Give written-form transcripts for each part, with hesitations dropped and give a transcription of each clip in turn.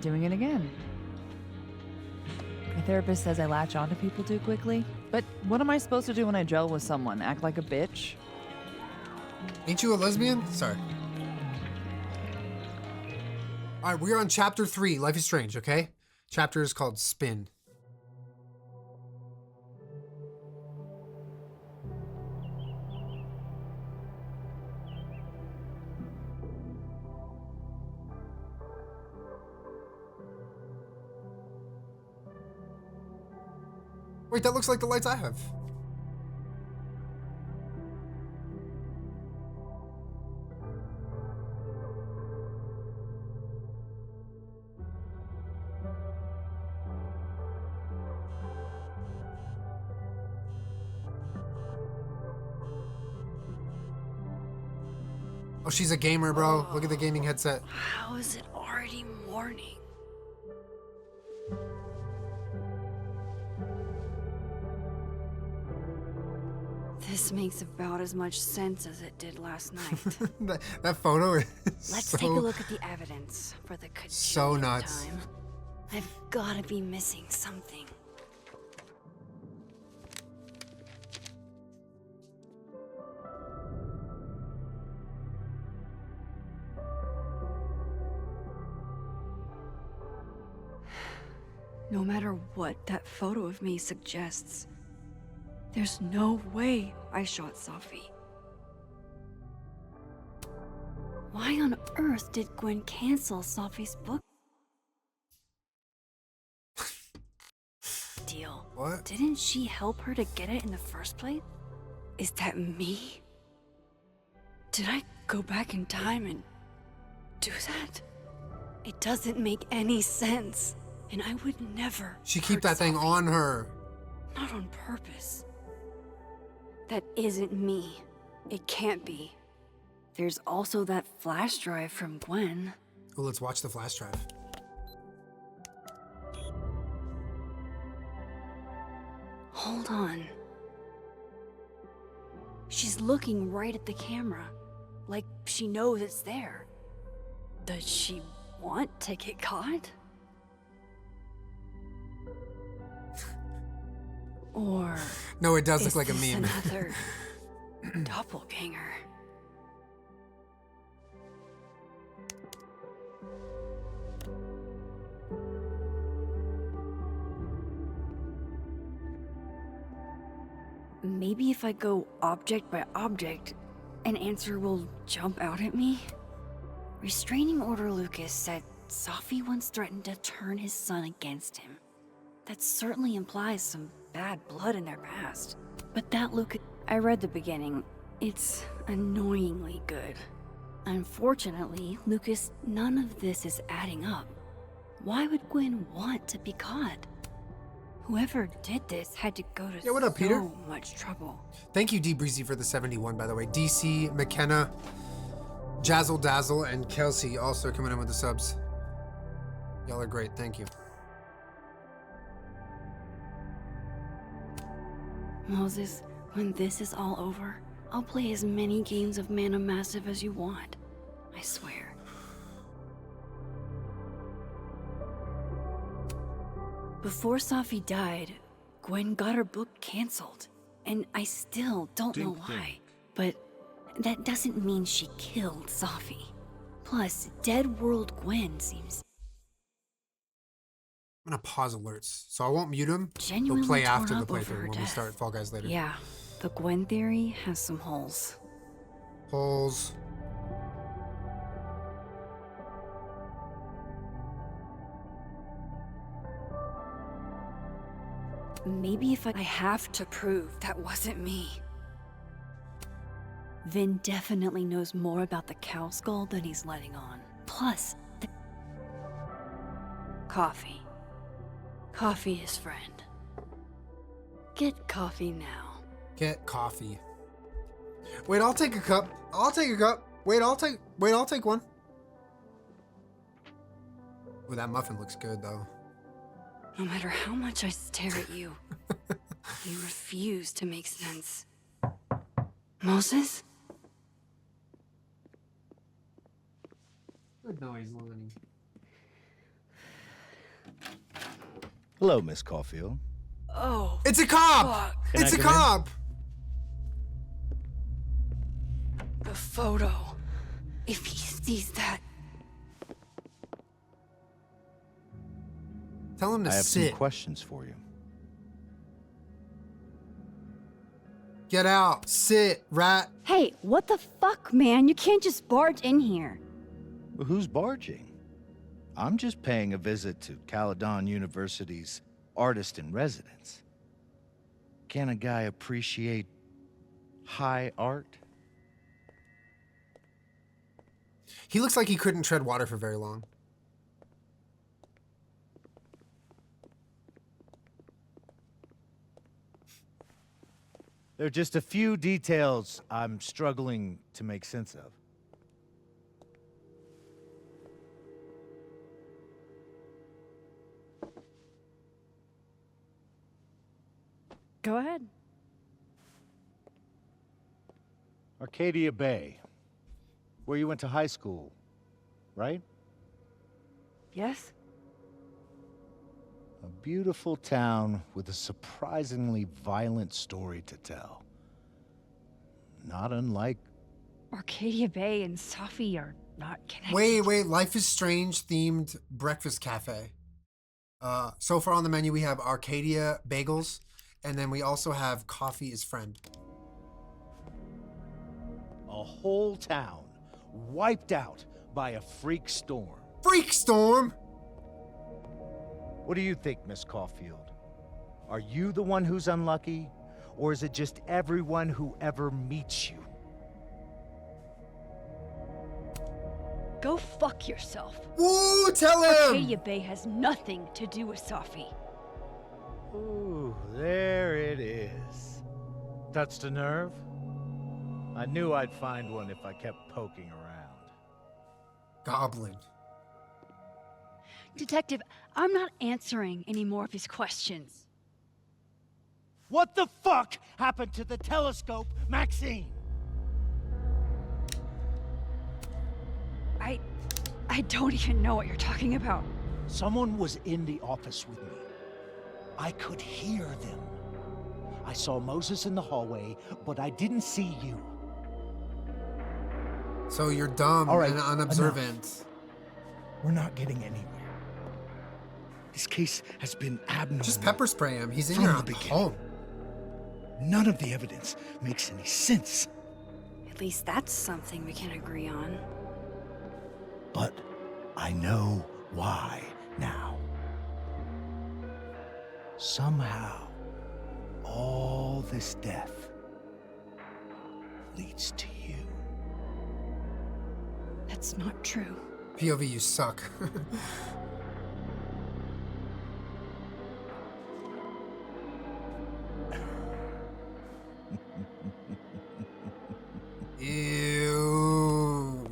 doing it again. My therapist says I latch onto people too quickly. But what am I supposed to do when I gel with someone? Act like a bitch? Ain't you a lesbian? Sorry. All right, we're on chapter 3, Life is Strange, okay? Chapter is called Spin. Wait, that looks like the lights I have. Oh, she's a gamer, bro. Look at the gaming headset. How is it already morning? This makes about as much sense as it did last night. that photo is Let's take a look at the evidence for the so nuts. Time. I've gotta be missing something. No matter what that photo of me suggests, there's no way I shot Safi. Why on earth did Gwen cancel Safi's book deal? What? Didn't she help her to get it in the first place? Is that me? Did I go back in time and do that? It doesn't make any sense. And I would never. She keep that thing on her. Not on purpose. That isn't me. It can't be. There's also that flash drive from Gwen. Oh, let's watch the flash drive. Hold on. She's looking right at the camera, like she knows it's there. Does she want to get caught? Or no, it does look is like a this meme. Another doppelganger. Maybe if I go object by object, an answer will jump out at me. Restraining Order Lucas said Safi once threatened to turn his son against him. That certainly implies some bad blood in their past. But that Lucas... I read the beginning. It's annoyingly good. Unfortunately, Lucas, none of this is adding up. Why would Gwen want to be caught? Whoever did this had to go to what up, Peter? so much trouble. Thank you, D Breezy, for the 71, by the way. DC, McKenna, Jazzle Dazzle, and Kelsey also coming in with the subs. Y'all are great. Thank you. Moses, when this is all over, I'll play as many games of Mana Massive as you want. I swear. Before Safi died, Gwen got her book canceled. And I still don't know why. But that doesn't mean she killed Safi. Plus, Dead World Gwen seems... I'm gonna pause alerts, so I won't mute them. genuinely They'll play torn after the up over playthrough her when we death. start Fall Guys later. Yeah, the Gwen theory has some holes. Holes. Maybe if I have to prove that wasn't me. Vinh definitely knows more about the cow skull than he's letting on. Plus, the... Coffee. Coffee is friend. Get coffee now. Get coffee. Wait, I'll take a cup. I'll take a cup. Wait, I'll take one. Oh, that muffin looks good, though. No matter how much I stare at you, you refuse to make sense. Moses? Good noise, Lonnie. Hello, Miss Caulfield. Oh, It's a cop! fuck. Can It's I a come in? cop! The photo. If he sees that, Tell him to I have sit. some questions for you. Get out. Sit, rat. hey, what the fuck, man? You can't just barge in here. Well, who's barging? I'm just paying a visit to Caledon University's artist in residence. Can a guy appreciate high art? He looks like he couldn't tread water for very long. There are just a few details I'm struggling to make sense of. Go ahead. Arcadia Bay, where you went to high school, right? Yes? A beautiful town with a surprisingly violent story to tell. Not unlike... Arcadia Bay and Safi are not connected. Wait. Life is Strange themed breakfast cafe. So far on the menu, we have Arcadia bagels, and then we also have coffee is friend. A whole town wiped out by a freak storm. Freak storm! What do you think, Miss Caulfield? Are you the one who's unlucky? Or is it just everyone who ever meets you? Go fuck yourself. Woo, tell him! Arcadia Bay has nothing to do with Safi. Ooh, there it is. Touched a nerve? I knew I'd find one if I kept poking around. Goblin. Detective, I'm not answering any more of his questions. What the fuck happened to the telescope, Maxine? I don't even know what you're talking about. Someone was in the office with me. I could hear them. I saw Moses in the hallway, but I didn't see you. So you're dumb All right, and unobservant. enough. We're not getting anywhere. This case has been abnormal. Just pepper spray him. He's in From your the beginning. home. None of the evidence makes any sense. At least that's something we can agree on. But I know why now. Somehow, all this death leads to you. That's not true. POV, you suck. Ew.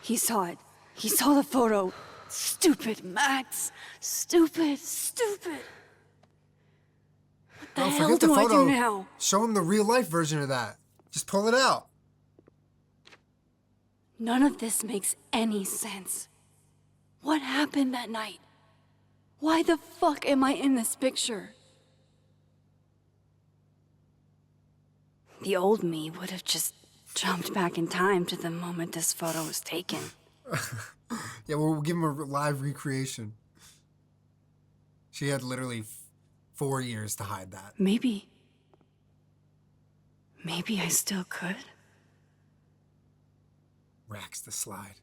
He saw it. He saw the photo. Stupid, Max. Stupid. What the Oh, hell forget the do I photo. do now? Show him the real life version of that. Just pull it out. None of this makes any sense. What happened that night? Why the fuck am I in this picture? The old me would have just jumped back in time to the moment this photo was taken. Yeah, we'll give him a live recreation. She had literally 4 years to hide that. Maybe I still could. Racks the slide.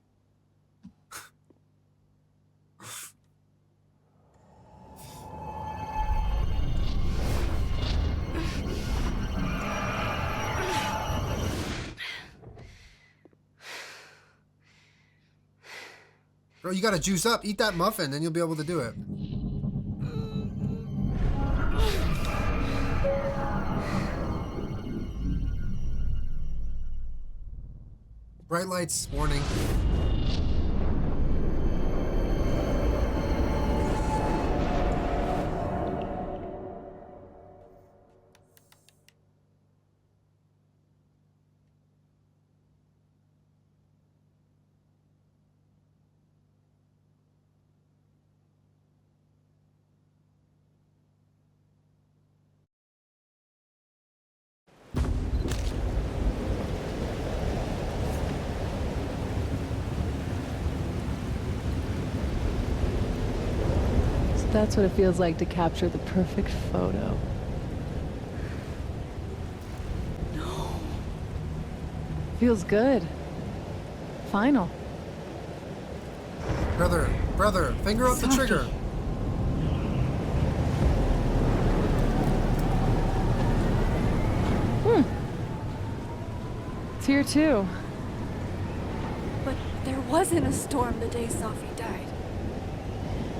Bro, you gotta juice up. Eat that muffin, then you'll be able to do it. Bright lights, warning. That's what it feels like to capture the perfect photo. No. Feels good. Final. Brother, finger off the Safi. trigger. It's here too. But there wasn't a storm the day Safi died.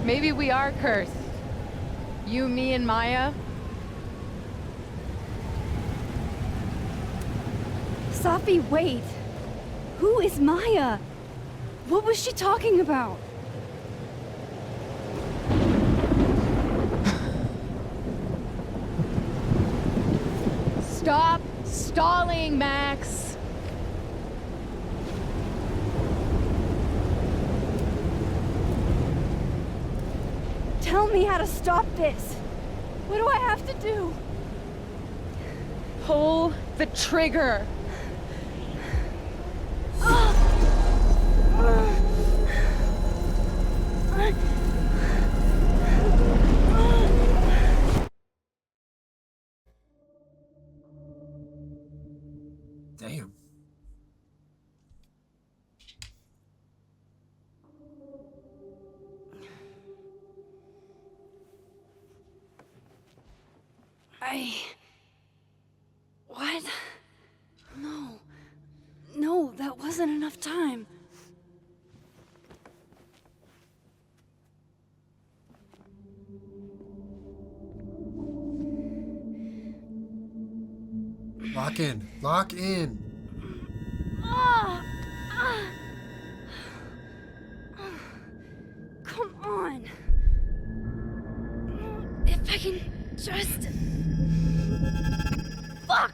Maybe we are cursed. You, me, and Maya. Safi, wait. Who is Maya? What was she talking about? Stop stalling, Max. Tell me how to stop this. What do I have to do? Pull the trigger. Damn. What? No. No, that wasn't enough time. Lock in. Lock in. Come on. If I can just... Fuck!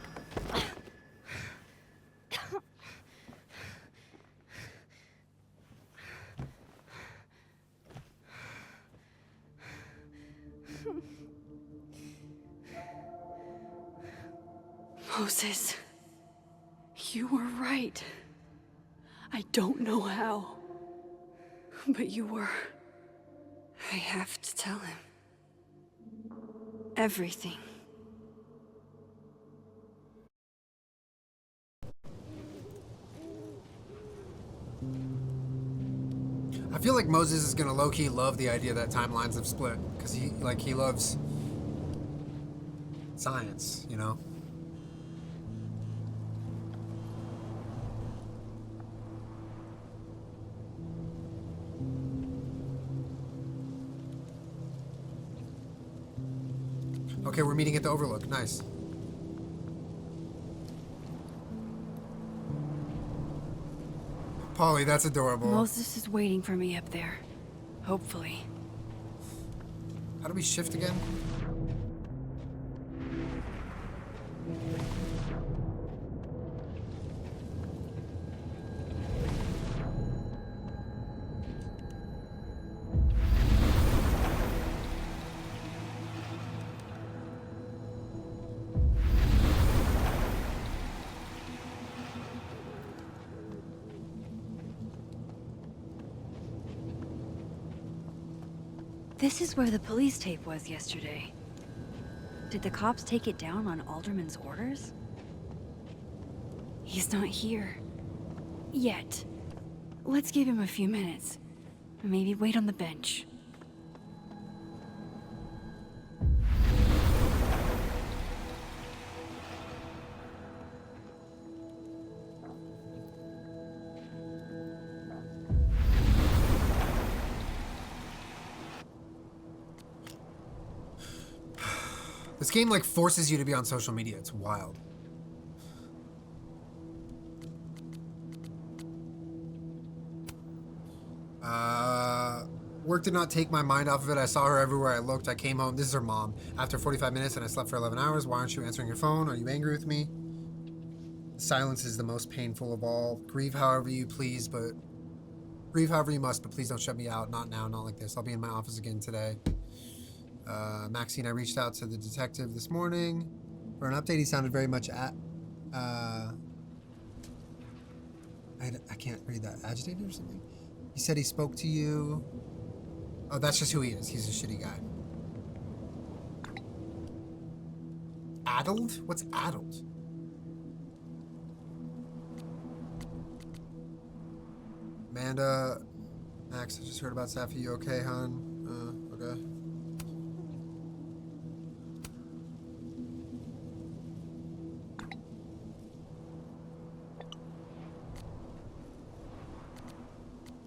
Moses, you were right. I don't know how, but you were. I have to tell him. Everything. I feel like Moses is gonna low-key love the idea that timelines have split, because he loves science, you know? Okay, we're meeting at the Overlook. Nice. Polly, that's adorable. Moses is waiting for me up there. Hopefully. How do we shift again? This is where the police tape was yesterday. Did the cops take it down on Alderman's orders? He's not here. Yet. Let's give him a few minutes. Maybe wait on the bench. This game like forces you to be on social media. It's wild. Work did not take my mind off of it. I saw her everywhere I looked. I came home. This is her mom. After 45 minutes and I slept for 11 hours. Why aren't you answering your phone? Are you angry with me? Silence is the most painful of all. Grieve however you please, but grieve however you must, but please don't shut me out. Not now, not like this. I'll be in my office again today. Maxine, I reached out to the detective this morning for an update. He sounded very much I can't read that. Agitated or something? He said he spoke to you. Oh, that's just who he is. He's a shitty guy. Addled? What's addled? Amanda, Max, I just heard about Safi. You okay, hon? Okay.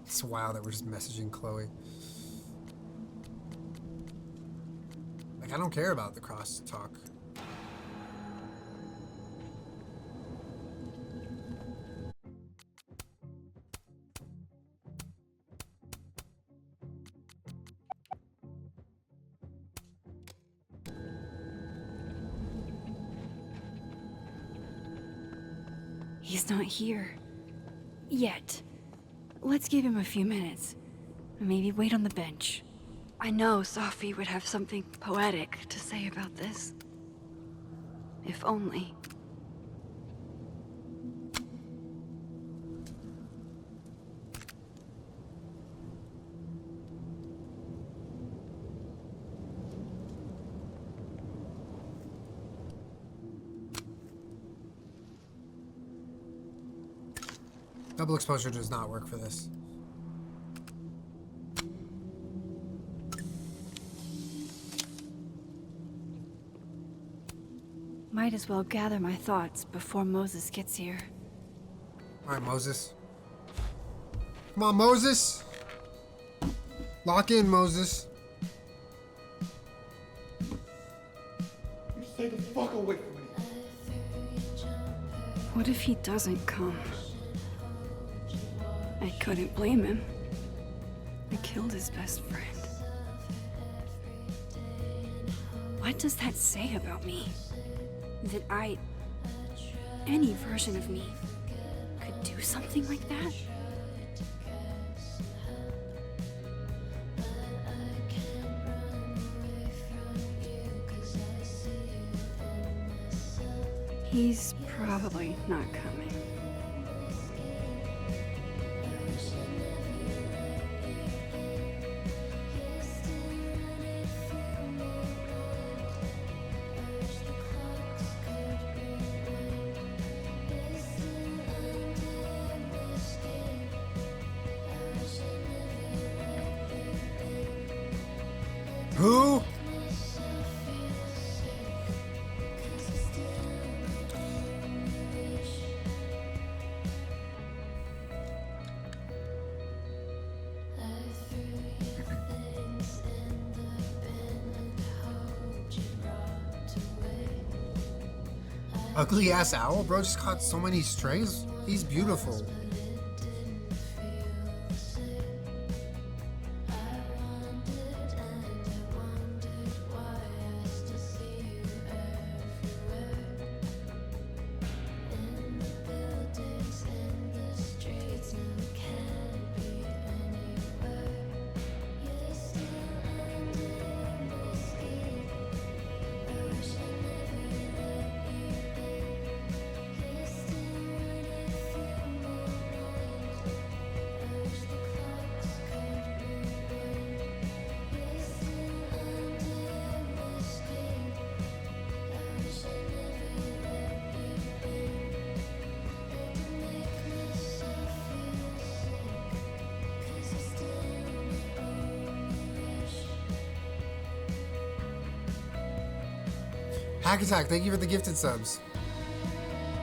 It's wild that we're just messaging Chloe. Like, I don't care about the crosstalk. He's not here. Yet. Let's give him a few minutes. Maybe wait on the bench. I know Safi would have something poetic to say about this. If only. Double exposure does not work for this. Might as well gather my thoughts before Moses gets here. Alright, Moses. Come on, Moses! Lock in, Moses. You stay the fuck away from me. What if he doesn't come? I couldn't blame him. I killed his best friend. What does that say about me? That any version of me, could do something like that? He's probably not coming. Who? Ugly ass owl, bro, just caught so many strays. He's beautiful. Hack Attack, thank you for the gifted subs.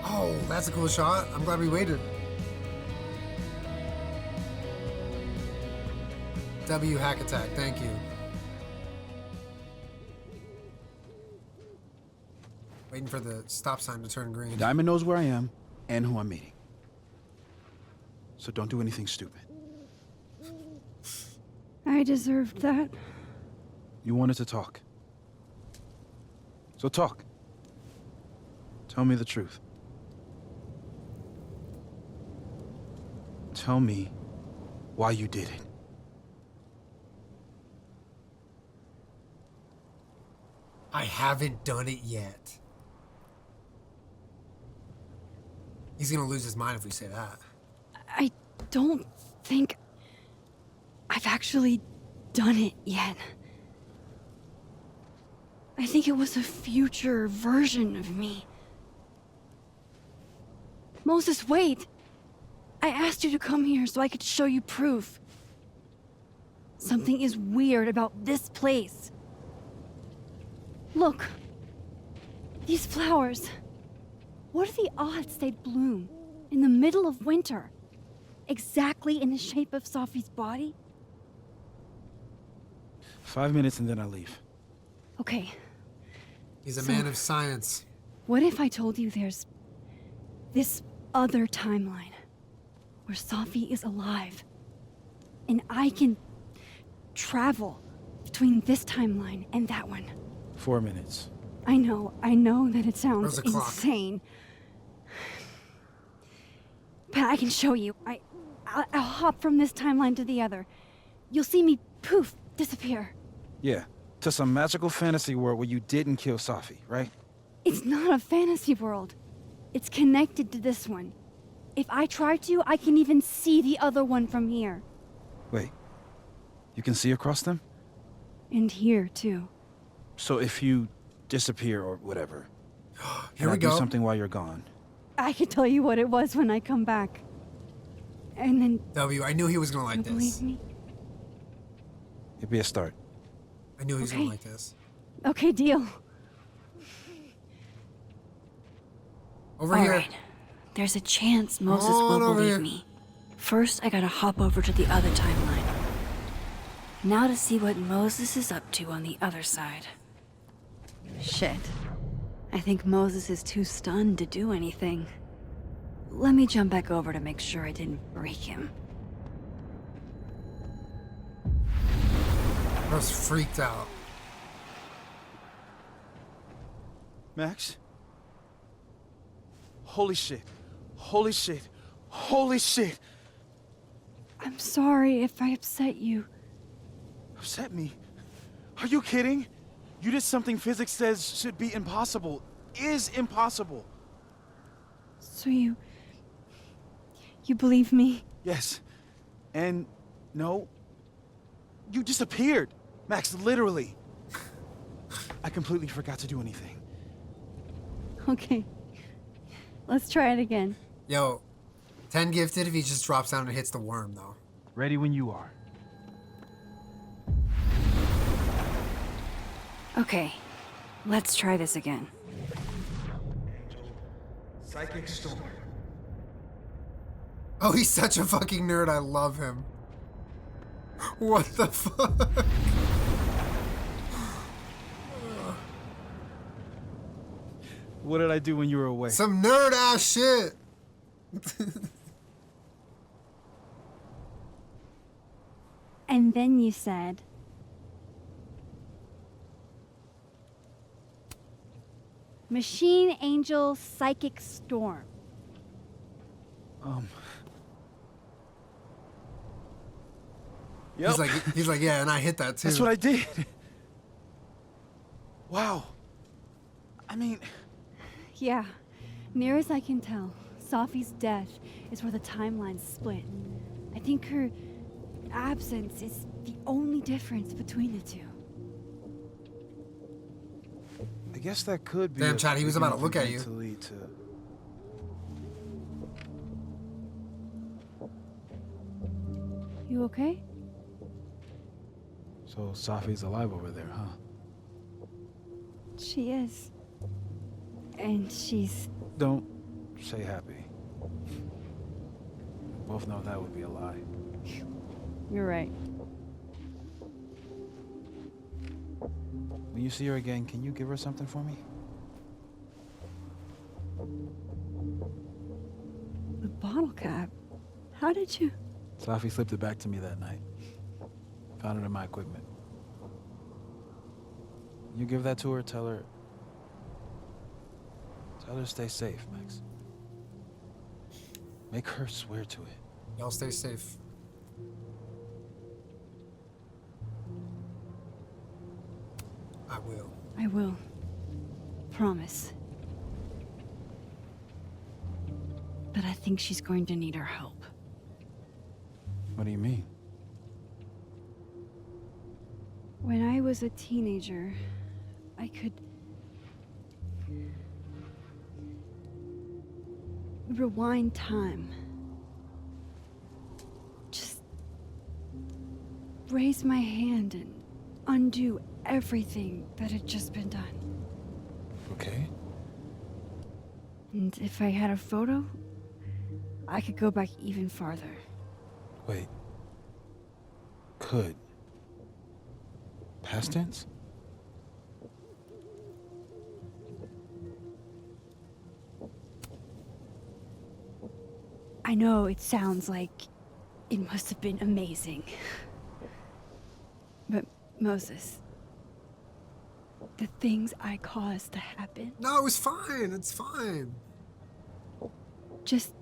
Oh, that's a cool shot. I'm glad we waited. W Hack Attack, thank you. Waiting for the stop sign to turn green. Diamond knows where I am and who I'm meeting. So don't do anything stupid. I deserved that. You wanted to talk. So talk. Tell me the truth. Tell me why you did it. I haven't done it yet. He's gonna lose his mind if we say that. I don't think I've actually done it yet. I think it was a future version of me. Moses, wait! I asked you to come here so I could show you proof. Something is weird about this place. Look. These flowers. What are the odds they'd bloom in the middle of winter? Exactly in the shape of Safi's body? 5 minutes and then I leave. Okay. He's a So- man of science. What if I told you there's this other timeline where Safi is alive and I can travel between this timeline and that one? 4 minutes. I know that it sounds Where's the clock? insane. But I can show you. I'll hop from this timeline to the other. You'll see me, poof, disappear. Yeah, to some magical fantasy world where you didn't kill Safi, right? It's not a fantasy world. It's connected to this one. If I try to, I can even see the other one from here. Wait, you can see across them? And here, too. So if you disappear or whatever, Here and we I do go. something while you're gone, I can tell you what it was when I come back. And then W, I knew he was gonna like you this. believe me? it'd be a start. I knew he was gonna Okay. like this. Okay, deal. Over All here. right. There's a chance Moses On will over believe here. me. First, I gotta hop over to the other timeline. Now to see what Moses is up to on the other side. Shit. I think Moses is too stunned to do anything. Let me jump back over to make sure I didn't break him. I was freaked out. Max? Holy shit. Holy shit. Holy shit. I'm sorry if I upset you. Upset me? Are you kidding? You did something physics says should be impossible. Is impossible. So you believe me? Yes. And no. You disappeared. Max, literally. I completely forgot to do anything. Okay. Let's try it again. Yo, 10 gifted if he just drops down and hits the worm, though. Ready when you are. Okay. Let's try this again. Psychic storm. Oh, he's such a fucking nerd. I love him. What the fuck? What did I do when you were away? Some nerd ass shit. And then you said, Machine Angel Psychic Storm. Yep. He's like, yeah, and I hit that too. That's what I did. Wow. I mean, Yeah, near as I can tell, Safi's death is where the timelines split. I think her absence is the only difference between the two. I guess that could be. Damn, a Chad, he was big about to enough look at event you. to lead to. You okay? So Safi's alive over there, huh? She is. And she's... Don't say happy. We both know that would be a lie. You're right. When you see her again, can you give her something for me? The bottle cap? How did you... Safi slipped it back to me that night. Found it in my equipment. You give that to her, tell her stay safe, Max. Make her swear to it. Y'all stay safe. I will. I will. Promise. But I think she's going to need our help. What do you mean? When I was a teenager, I could rewind time. Just raise my hand and undo everything that had just been done. Okay. And if I had a photo, I could go back even farther. Wait. Could. Past tense? I know it sounds like it must have been amazing. But Moses, the things I caused to happen, No, it was fine. It's fine. just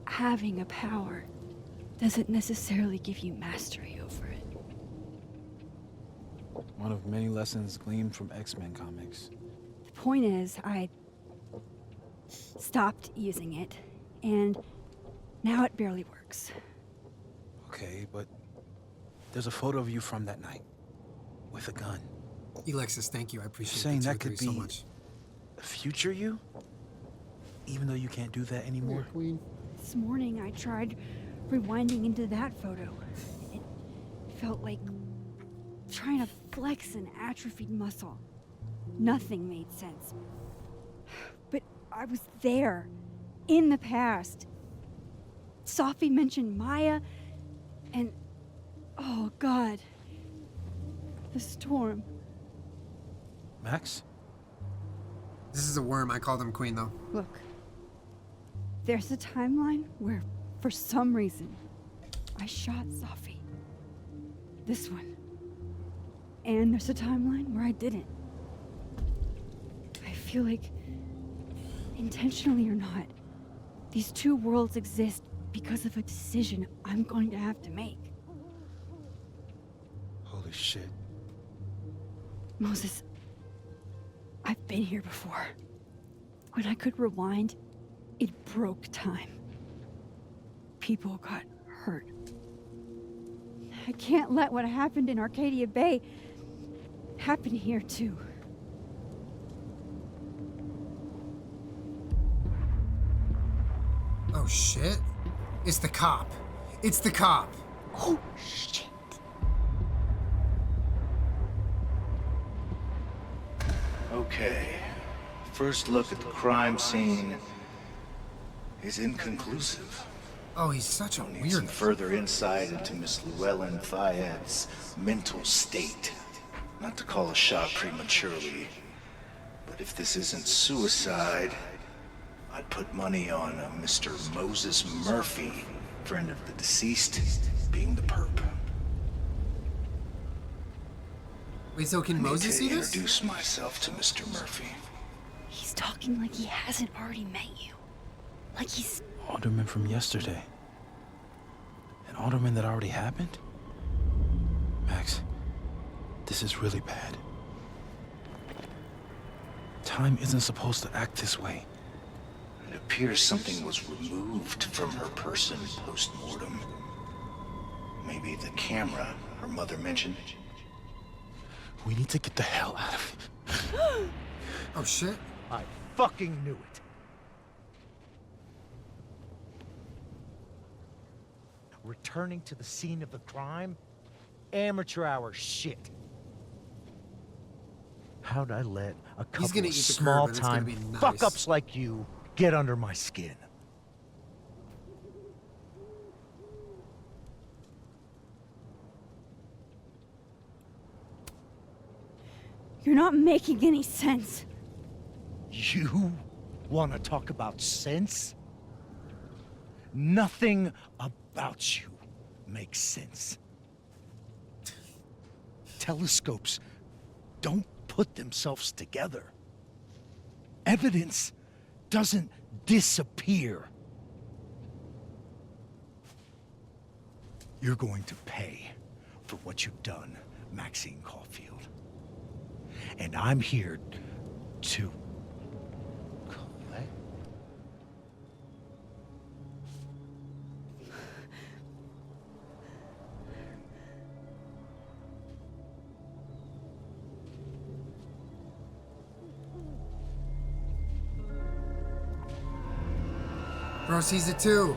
having a power doesn't necessarily give you mastery over it. One of many lessons gleaned from X-Men comics. The point is, I stopped using it, and now it barely works. Okay, but there's a photo of you from that night. With a gun. Alexis, thank you. I appreciate Saying the that could so be much. a future you? Even though you can't do that anymore? Queen. This morning, I tried rewinding into that photo. It felt like trying to flex an atrophied muscle. Nothing made sense. But I was there, in the past. Safi mentioned Maya, and oh God, the storm. Max? This is a worm. I called him Queen, though. Look, there's a timeline where, for some reason, I shot Safi. This one. And there's a timeline where I didn't. I feel like, intentionally or not, these two worlds exist because of a decision I'm going to have to make. Holy shit. Moses, I've been here before. When I could rewind, it broke time. People got hurt. I can't let what happened in Arcadia Bay happen here too. Oh, shit. It's the cop. It's the cop. Oh, shit. Okay. First look at the crime scene is inconclusive. Oh, he's such a Need some weirdo. further insight into Miss Llewellyn Fayette's mental state. Not to call a shot prematurely, but if this isn't suicide, I'd put money on a Mr. Moses Murphy, friend of the deceased, being the perp. Wait, so can I need Moses to see this? introduce myself to Mr. Murphy. He's talking like he hasn't already met you. Like he's... Alderman from yesterday. An alderman that already happened? Max, this is really bad. Time isn't supposed to act this way. It appears something was removed from her person post-mortem. Maybe the camera her mother mentioned. We need to get the hell out of here. Oh, shit. I fucking knew it. Returning to the scene of the crime? Amateur hour shit. How'd I let a He's couple gonna of eat the curb, and it's gonna small-time be nice. fuck-ups like you get under my skin? You're not making any sense. You want to talk about sense? Nothing about you makes sense. Telescopes don't put themselves together. Evidence doesn't disappear. You're going to pay for what you've done, Maxine Caulfield. And I'm here to collect. Bro sees it too.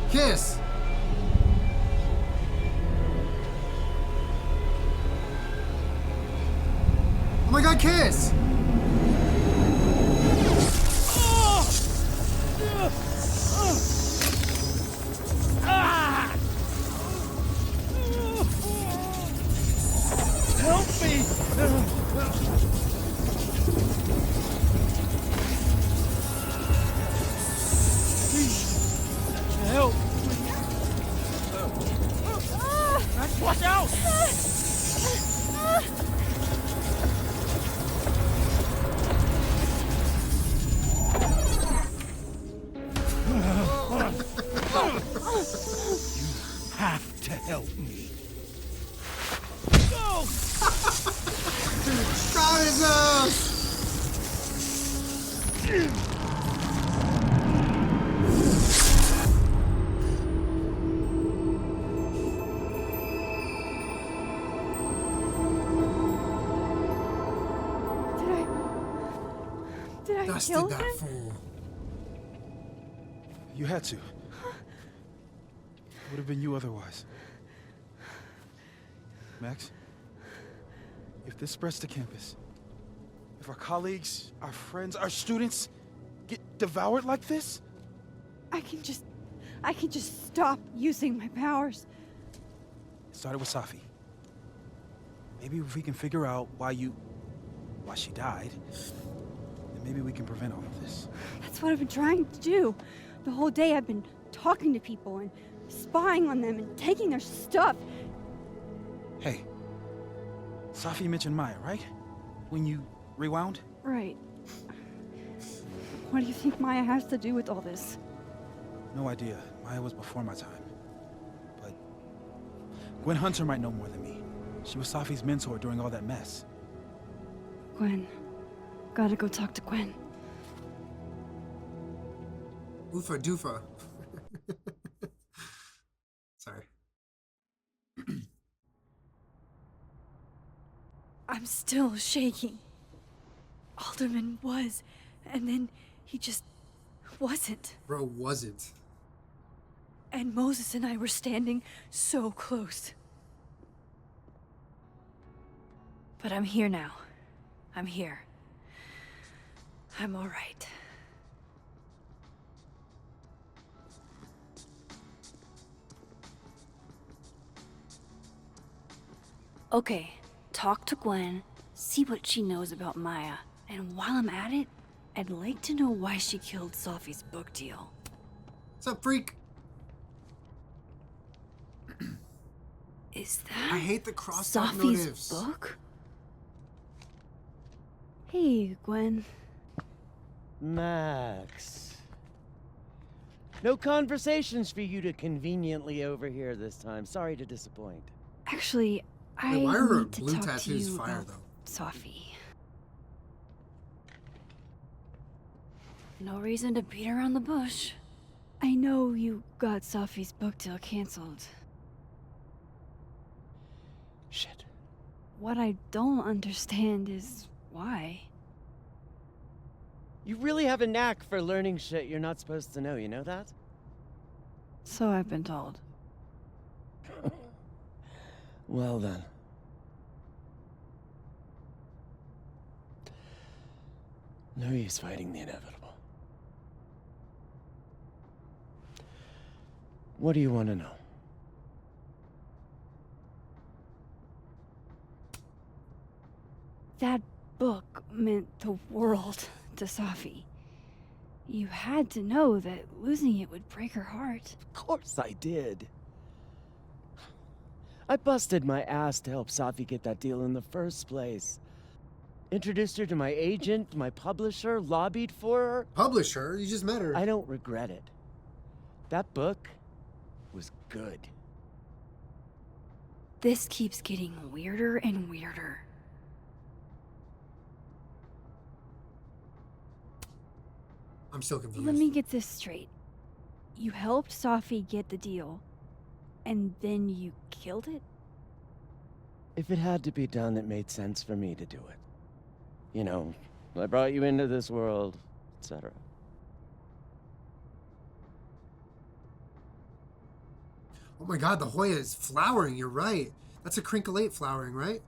Kiss! Oh my god, kiss! Help me! Help! Max, watch out! You have to help me. Go! Traumatizing! Did I Dusted kill that him? fool. You had to. Would have been you otherwise. Max, if this spreads to campus, if our colleagues, our friends, our students get devoured like this, I can just stop using my powers. it started with Safi. Maybe if we can figure out why she died, then maybe we can prevent all of this. That's what I've been trying to do. The whole day I've been talking to people and spying on them and taking their stuff. Hey, Safi mentioned Maya, right? When you rewound? Right. What do you think Maya has to do with all this? No idea. Maya was before my time. But Gwen Hunter might know more than me. She was Safi's mentor during all that mess. Gwen. Gotta go talk to Gwen. Oofa doofa. Sorry. I'm still shaking. Alderman was, and then he just wasn't. Bro, wasn't. And Moses and I were standing so close. But I'm here now. I'm here. I'm all right. Okay, talk to Gwen, see what she knows about Maya, and while I'm at it, I'd like to know why she killed Safi's book deal. What's up, freak? Is that I hate the crossed-out Safi's motives. book? Hey, Gwen. Max. No conversations for you to conveniently overhear this time. Sorry to disappoint. Actually, I Wait, why are her need to blue talk to tattoos you fire, about though? Safi. No reason to beat around the bush. I know you got Safi's book deal canceled. Shit. What I don't understand is why. You really have a knack for learning shit you're not supposed to know, you know that? So I've been told. Well then. No use fighting the inevitable. What do you want to know? That book meant the world to Safi. You had to know that losing it would break her heart. Of course I did. I busted my ass to help Safi get that deal in the first place. Introduced her to my agent, my publisher, lobbied for her. Publisher? You just met her. I don't regret it. That book was good. This keeps getting weirder and weirder. I'm still confused. Let me get this straight. you helped Safi get the deal, and then you killed it? If it had to be done, it made sense for me to do it. You know, I brought you into this world, etc. Oh my god, the Hoya is flowering. You're right. That's a crinkle 8 flowering, right?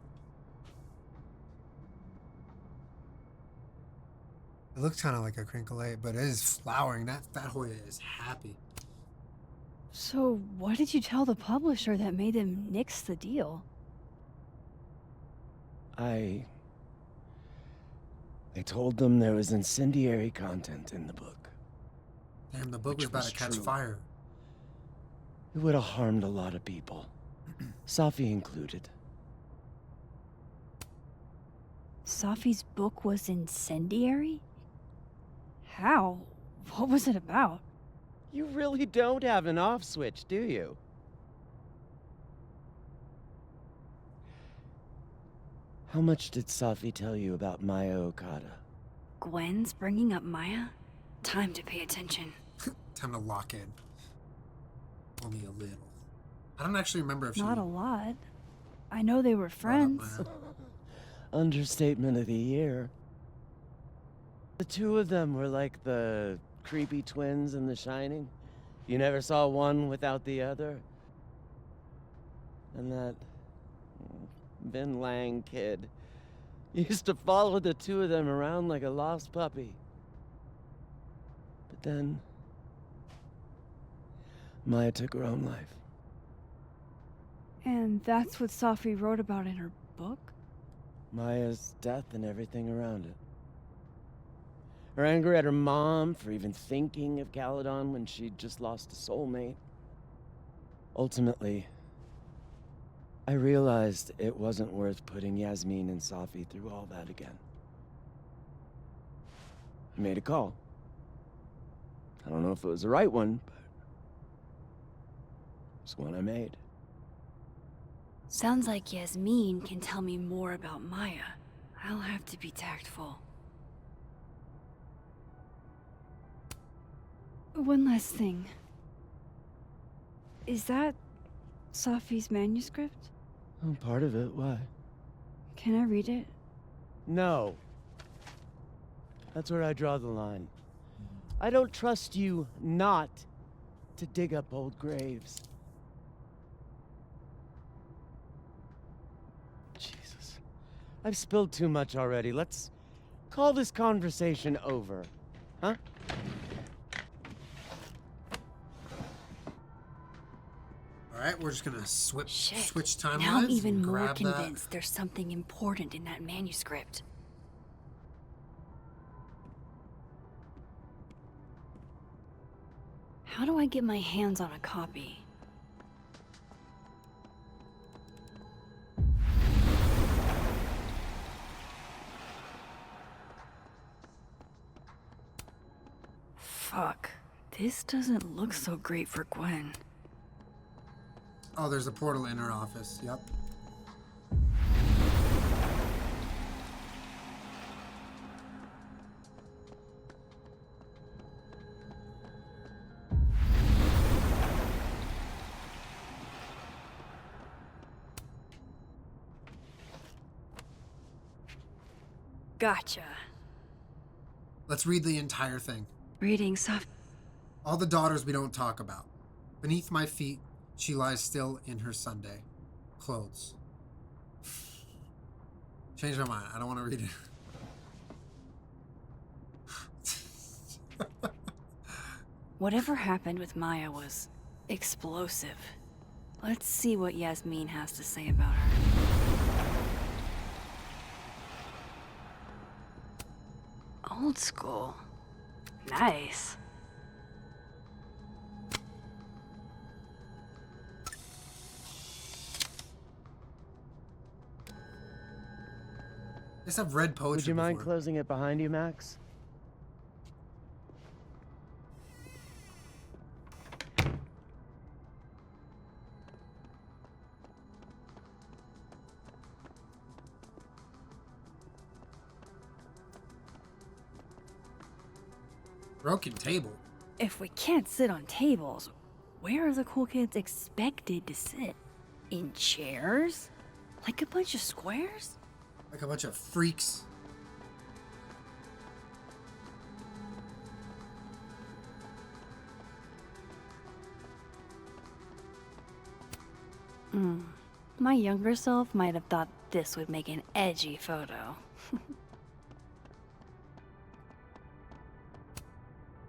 It looks kind of like a crinkle 8, but it is flowering. That Hoya is happy. So, what did you tell the publisher that made them nix the deal? I told them there was incendiary content in the book. Damn, the book was Which about was to catch true. fire. It would have harmed a lot of people. Safi included. Safi's book was incendiary? How? What was it about? You really don't have an off switch, do you? How much did Safi tell you about Maya Okada? Gwen's bringing up Maya? Time to pay attention. Time to lock in. Only a little. I don't actually remember if she... Not a lot. I know they were friends. Understatement of the year. The two of them were like the creepy twins in The Shining. You never saw one without the other. And that Vinh Lang kid used to follow the two of them around like a lost puppy. But then Maya took her own life. And that's what Safi wrote about in her book? Maya's death and everything around it. Her anger at her mom for even thinking of Caledon when she'd just lost a soulmate. Ultimately, I realized it wasn't worth putting Yasmin and Safi through all that again. I made a call. I don't know if it was the right one, but it's one I made. Sounds like Yasmin can tell me more about Maya. I'll have to be tactful. One last thing. Is that Safi's manuscript? Oh, part of it. Why? Can I read it? No. That's where I draw the line. I don't trust you not to dig up old graves. Jesus. I've spilled too much already. Let's call this conversation over. Huh? Alright, we're just gonna switch timelines. Now I'm even and more grab convinced there's something important in that manuscript. How do I get my hands on a copy? Fuck. This doesn't look so great for Gwen. Oh, there's a portal in her office. Yep. Gotcha. Let's read the entire thing. Reading Safi. All the daughters we don't talk about. Beneath my feet, she lies still in her Sunday clothes. Change my mind. I don't want to read it. Whatever happened with Maya was explosive. Let's see what Yasmin has to say about her. Old school. Nice. Guess I've read poetry Would you mind before. closing it behind you, Max? Broken table. If we can't sit on tables, where are the cool kids expected to sit? In chairs? Like a bunch of squares? Like a bunch of freaks. My younger self might have thought this would make an edgy photo.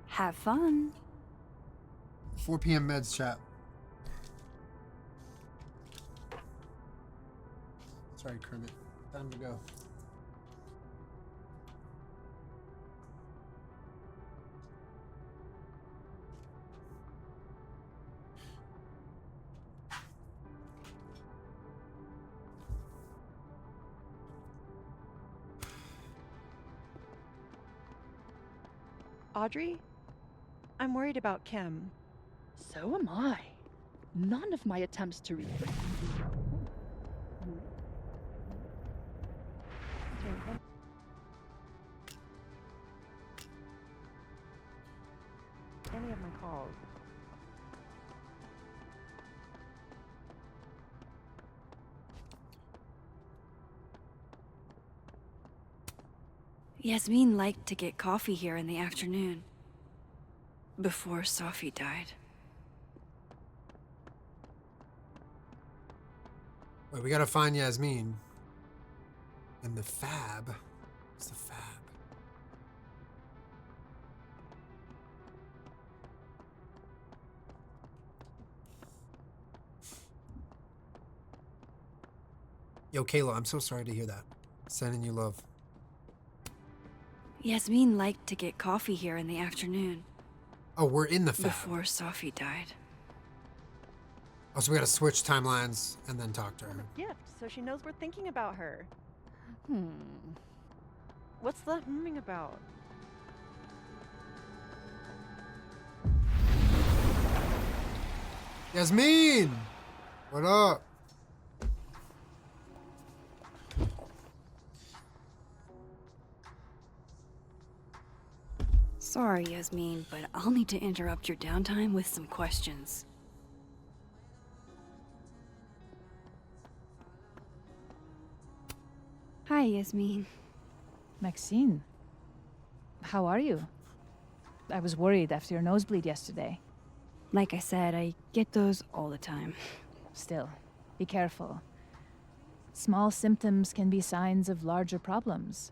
Have fun. 4 p.m. meds chat. Sorry, Kermit. Time to go. Audrey? I'm worried about Kim. So am I. None of my attempts to read. Any of my calls. Yasmin liked to get coffee here in the afternoon. Before Safi died. Wait, we gotta find Yasmin. And the fab. What's the fab? Yo, Kayla, I'm so sorry to hear that. Sending you love. Yasmin liked to get coffee here in the afternoon. Oh, we're in the fab. Before Safi died. Oh, so we gotta switch timelines and then talk to her. Gift, so she knows we're thinking about her. What's that humming about? Yasmin! What up? Sorry, Yasmin, but I'll need to interrupt your downtime with some questions. Hi, Yasmin. Maxine, how are you? I was worried after your nosebleed yesterday. Like I said, I get those all the time. Still, be careful. Small symptoms can be signs of larger problems.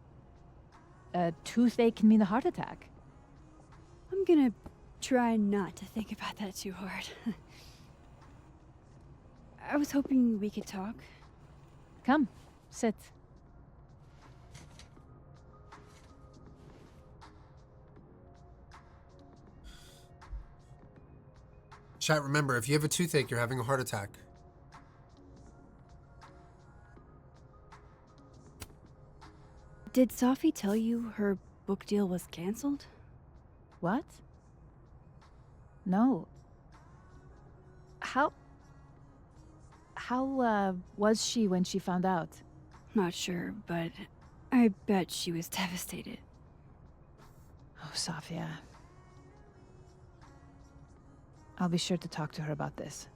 A toothache can mean a heart attack. I'm gonna try not to think about that too hard. I was hoping we could talk. Come, sit. Chat, remember, if you have a toothache, you're having a heart attack. Did Safi tell you her book deal was canceled? What? No. How was she when she found out? Not sure, but I bet she was devastated. Oh, Safia. I'll be sure to talk to her about this.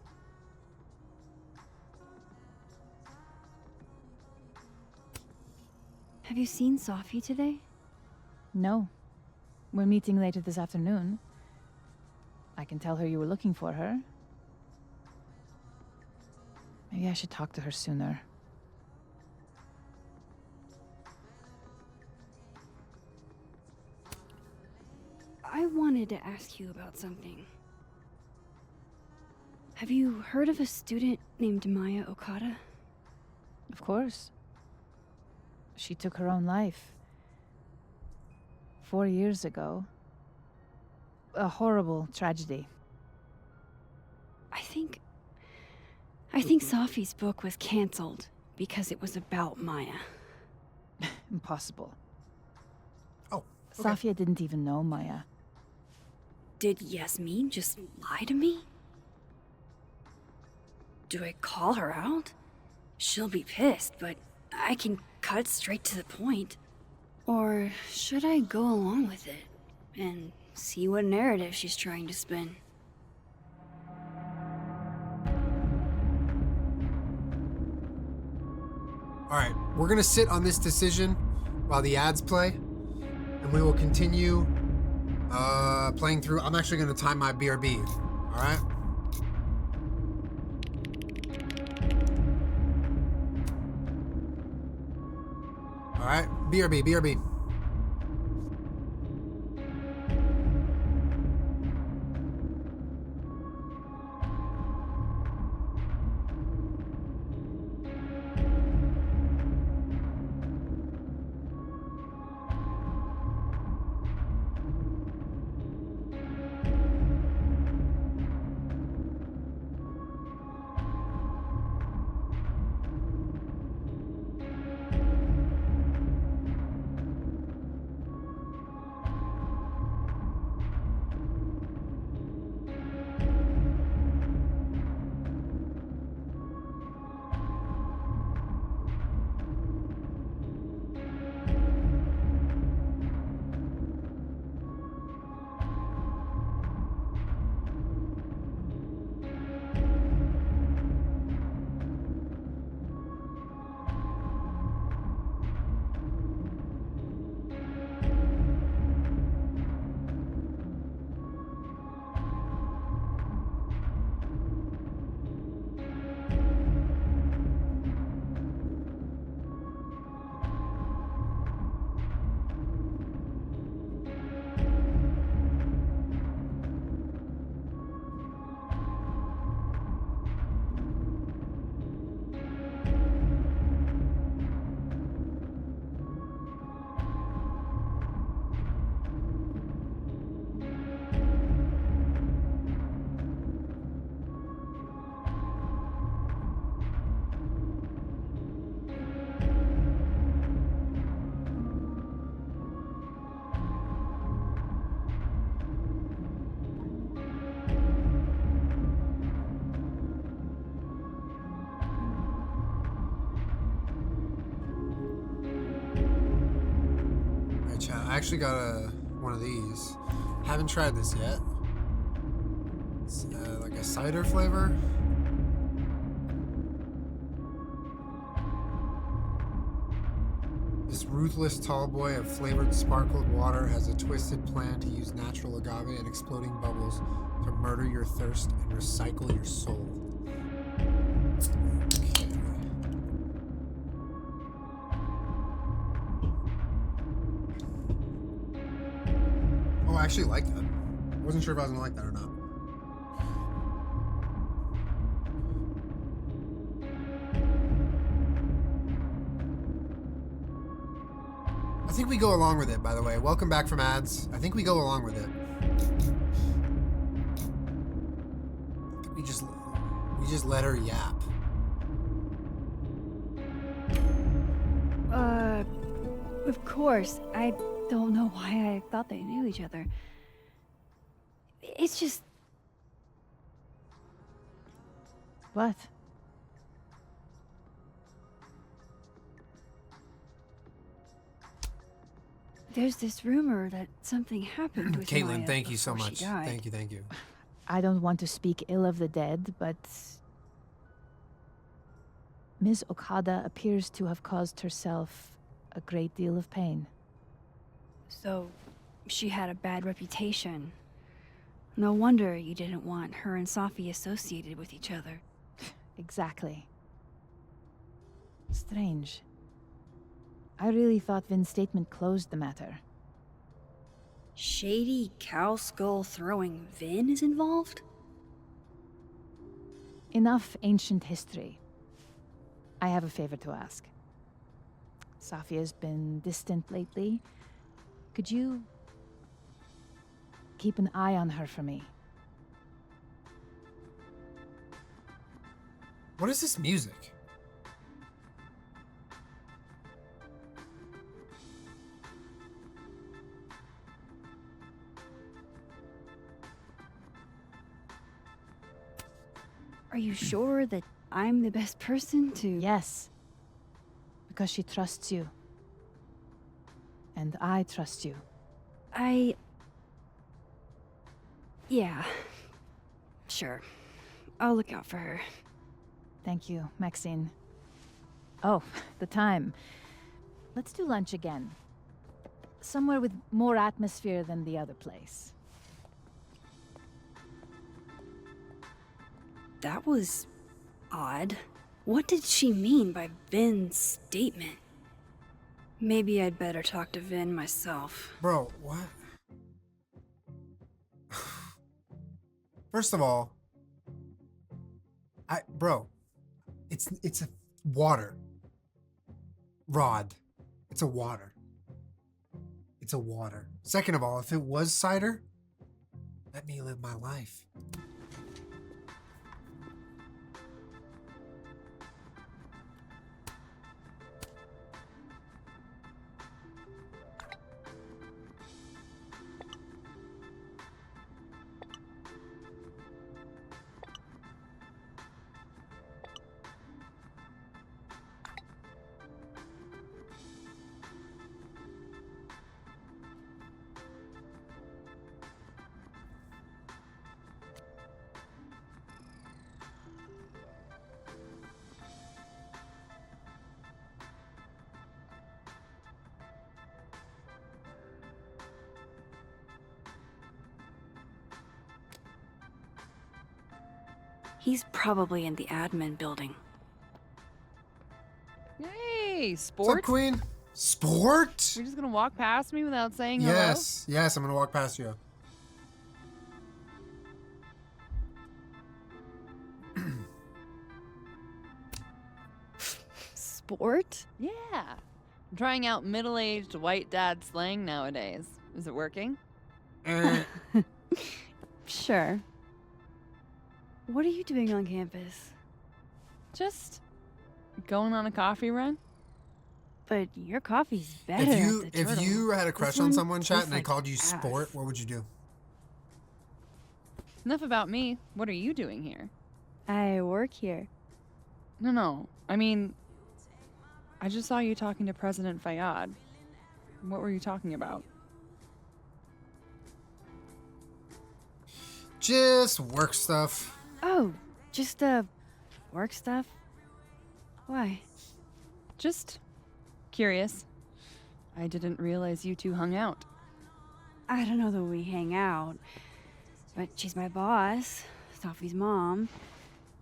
Have you seen Safi today? No. We're meeting later this afternoon. I can tell her you were looking for her. Maybe I should talk to her sooner. I wanted to ask you about something. Have you heard of a student named Maya Okada? Of course. She took her own life. 4 years ago. A horrible tragedy. I think Safi's book was canceled because it was about Maya. Impossible. Oh, okay. Safia didn't even know Maya. Did Yasmin just lie to me? Do I call her out? She'll be pissed, but I can cut straight to the point. Or should I go along with it and See what narrative she's trying to spin. Alright, we're gonna sit on this decision while the ads play, and we will continue playing through. I'm actually gonna time my BRB. Alright? Alright, BRB. I actually got one of these. Haven't tried this yet. It's like a cider flavor. This ruthless tall boy of flavored sparkled water has a twisted plan to use natural agave and exploding bubbles to murder your thirst and recycle your soul. Oh, I actually like that. I wasn't sure if I was gonna like that or not. I think we go along with it, by the way. Welcome back from ads. I think we go along with it. I think we just let her yap. Of course. I don't know why I thought they knew each other. It's just... What? There's this rumor that something happened with Caitlin, Maya thank you so before much. she died. Thank you. I don't want to speak ill of the dead, but Ms. Okada appears to have caused herself a great deal of pain. So, she had a bad reputation. No wonder you didn't want her and Safi associated with each other. Exactly. Strange. I really thought Vin's statement closed the matter. Shady cow skull throwing Vinh is involved? Enough ancient history. I have a favor to ask. Safi has been distant lately. Could you keep an eye on her for me? What is this music? Are you sure that I'm the best person to... Yes. Because she trusts you. And I trust you. Yeah. Sure. I'll look out for her. Thank you, Maxine. Oh, the time. Let's do lunch again. Somewhere with more atmosphere than the other place. That was odd. What did she mean by Vin's statement? Maybe I'd better talk to Vin myself. Bro, what? First of all, bro, it's a water rod. It's a water. It's a water. Second of all, if it was cider, let me live my life. He's probably in the admin building. Hey, sport? What's up, Queen? Sport? You're just gonna walk past me without saying hello? Yes, yes, I'm gonna walk past you. Sport? Yeah. I'm trying out middle-aged white dad slang nowadays. Is it working? Sure. What are you doing on campus? Just going on a coffee run. But your coffee's better If at the if Turtle. you had a crush This on one someone, chat, tastes and they like called you ass. sport, what would you do? Enough about me. What are you doing here? I work here. No. I mean, I just saw you talking to President Fayyad. What were you talking about? Just work stuff. Oh, just work stuff? Why? Just curious. I didn't realize you two hung out. I don't know that we hang out, but she's my boss, Safi's mom.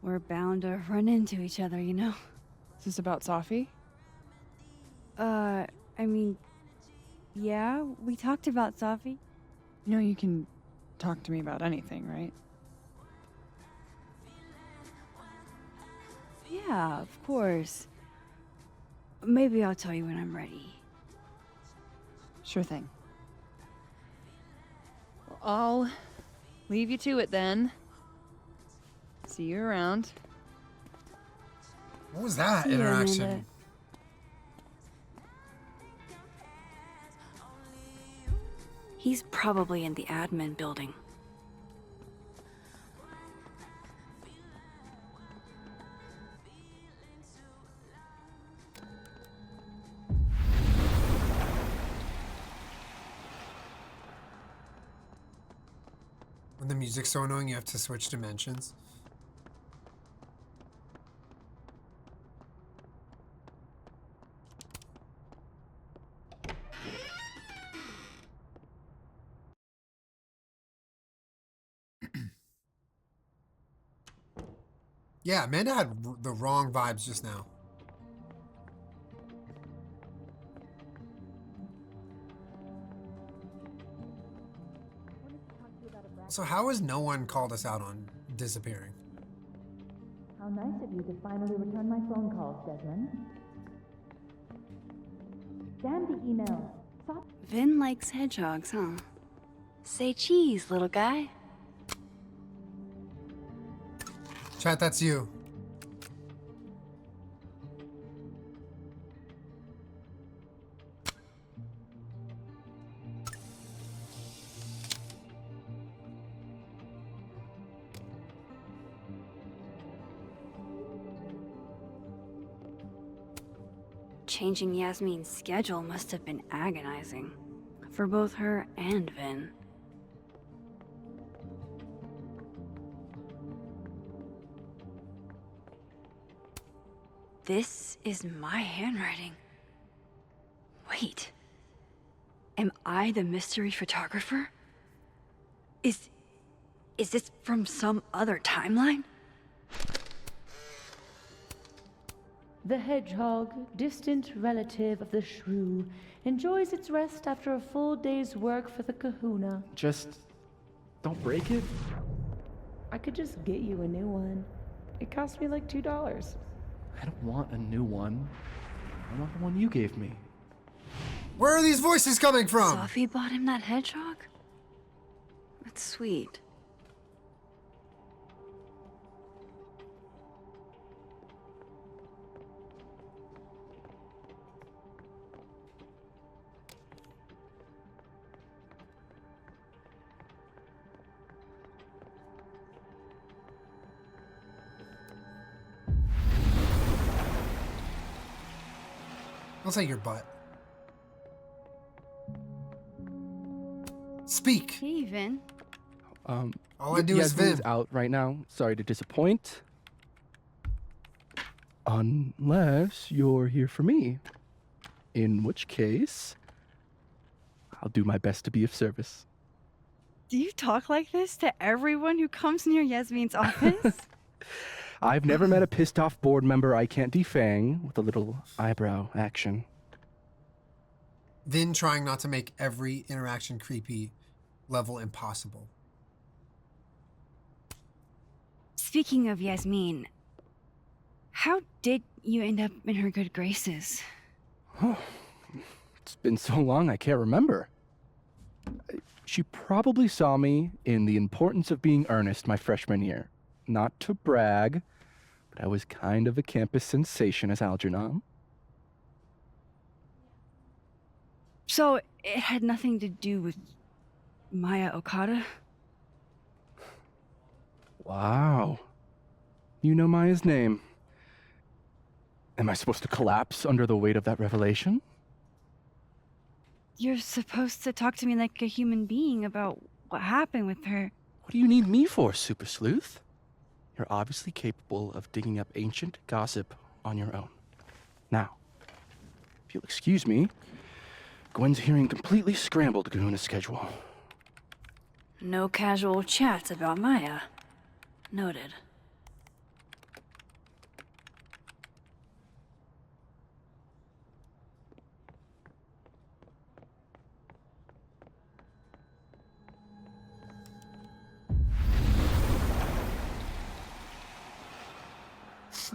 We're bound to run into each other, you know? Is this about Safi? I mean, yeah, we talked about Safi. You know you can talk to me about anything, right? Yeah, of course. Maybe I'll tell you when I'm ready. Sure thing. Well, I'll leave you to it then. See you around. What was that See ya, interaction? Amanda. He's probably in the admin building. When the music's so annoying, you have to switch dimensions. Yeah, Amanda had the wrong vibes just now. So how has no one called us out on disappearing? How nice of you to finally return my phone calls, Desmond. Damn the emails. Stop. Vin likes hedgehogs, huh? Say cheese, little guy. Chat, that's you. Changing Yasmin's schedule must have been agonizing. For both her and Vin. this is my handwriting. Wait. Am I the mystery photographer? Is this from some other timeline? The hedgehog, distant relative of the shrew, enjoys its rest after a full day's work for the kahuna. Just don't break it. I could just get you a new one. It cost me like $2. I don't want a new one. I want the one you gave me. Where are these voices coming from? Safi bought him that hedgehog? That's sweet. I'll take your butt. Speak. Hey, Vinh. All I do is Yasmin's Vinh. out right now. Sorry to disappoint. Unless you're here for me. In which case, I'll do my best to be of service. Do you talk like this to everyone who comes near Yasmin's office? I've never met a pissed off board member I can't defang with a little eyebrow action. Vinh trying not to make every interaction creepy level impossible. Speaking of Yasmin, how did you end up in her good graces? Oh, it's been so long I can't remember. She probably saw me in The Importance of Being Earnest my freshman year. Not to brag, but I was kind of a campus sensation as Alderman. So it had nothing to do with Maya Okada? Wow. You know Maya's name. Am I supposed to collapse under the weight of that revelation? You're supposed to talk to me like a human being about what happened with her. What do you need me for, Super Sleuth? You're obviously capable of digging up ancient gossip on your own. Now, if you'll excuse me, Gwen's hearing completely scrambled Kahuna's schedule. No casual chats about Maya. Noted.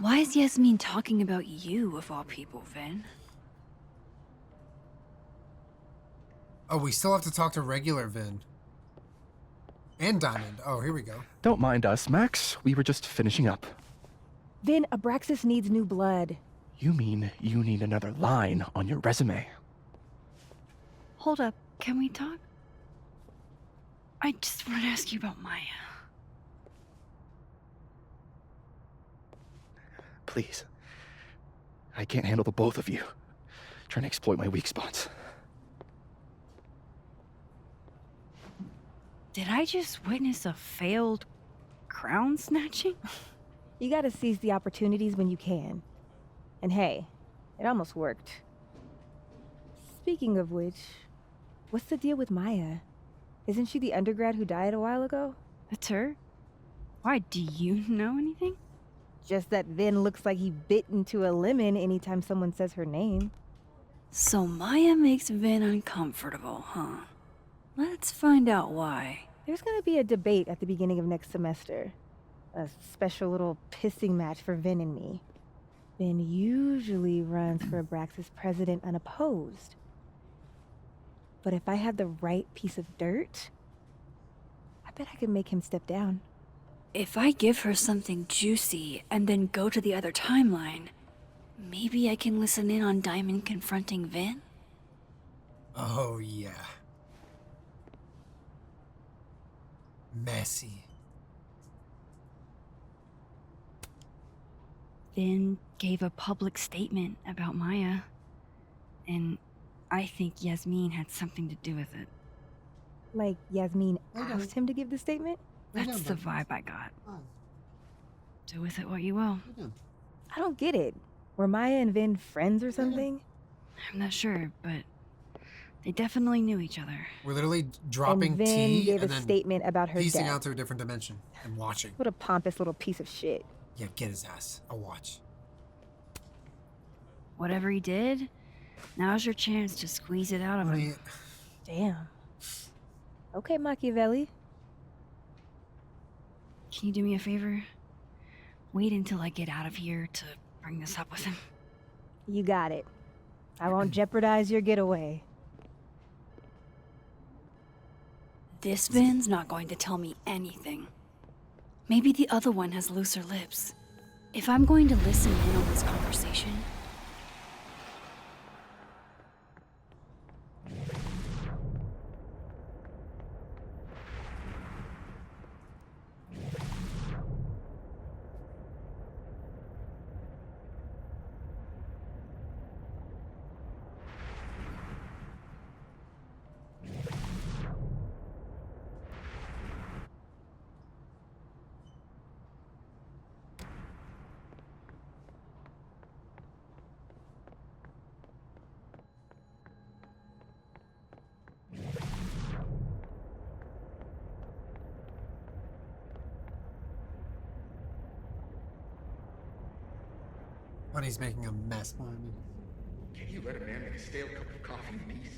Why is Yasmin talking about you, of all people, Vinh? Oh, we still have to talk to regular Vinh. And Diamond. Oh, here we go. Don't mind us, Max. We were just finishing up. Vinh, Abraxas needs new blood. You mean you need another line on your resume? Hold up, can we talk? I just want to ask you about Maya. Please. I can't handle the both of you. Trying to exploit my weak spots. Did I just witness a failed crown snatching? You gotta seize the opportunities when you can. And hey, it almost worked. Speaking of which, what's the deal with Maya? Isn't she the undergrad who died a while ago? That's her? Why, do you know anything? Just that Vinh looks like he bit into a lemon anytime someone says her name. So Maya makes Vinh uncomfortable, huh? Let's find out why. There's gonna be a debate at the beginning of next semester. A special little pissing match for Vinh and me. Vinh usually runs for Abraxas president unopposed. But if I had the right piece of dirt, I bet I could make him step down. If I give her something juicy and then go to the other timeline, maybe I can listen in on Diamond confronting Vinh? Oh, yeah. Messy. Vinh gave a public statement about Maya, and I think Yasmin had something to do with it. Like Yasmin asked him to give the statement? That's the vibe I got. Do with it what you will. I don't get it. Were Maya and Vinh friends or something? I'm not sure, but they definitely knew each other. We're literally dropping and Vinh tea gave and a then statement about her piecing death. out to a different dimension and watching. What a pompous little piece of shit. Yeah, get his ass. I'll watch. Whatever he did, now's your chance to squeeze it out of him. Damn. Okay, Machiavelli. Can you do me a favor? Wait until I get out of here to bring this up with him. You got it. I won't jeopardize your getaway. This Vin's not going to tell me anything. Maybe the other one has looser lips. If I'm going to listen in on this conversation... When he's making a mess behind me. Can't you let a man make a stale cup of coffee in peace?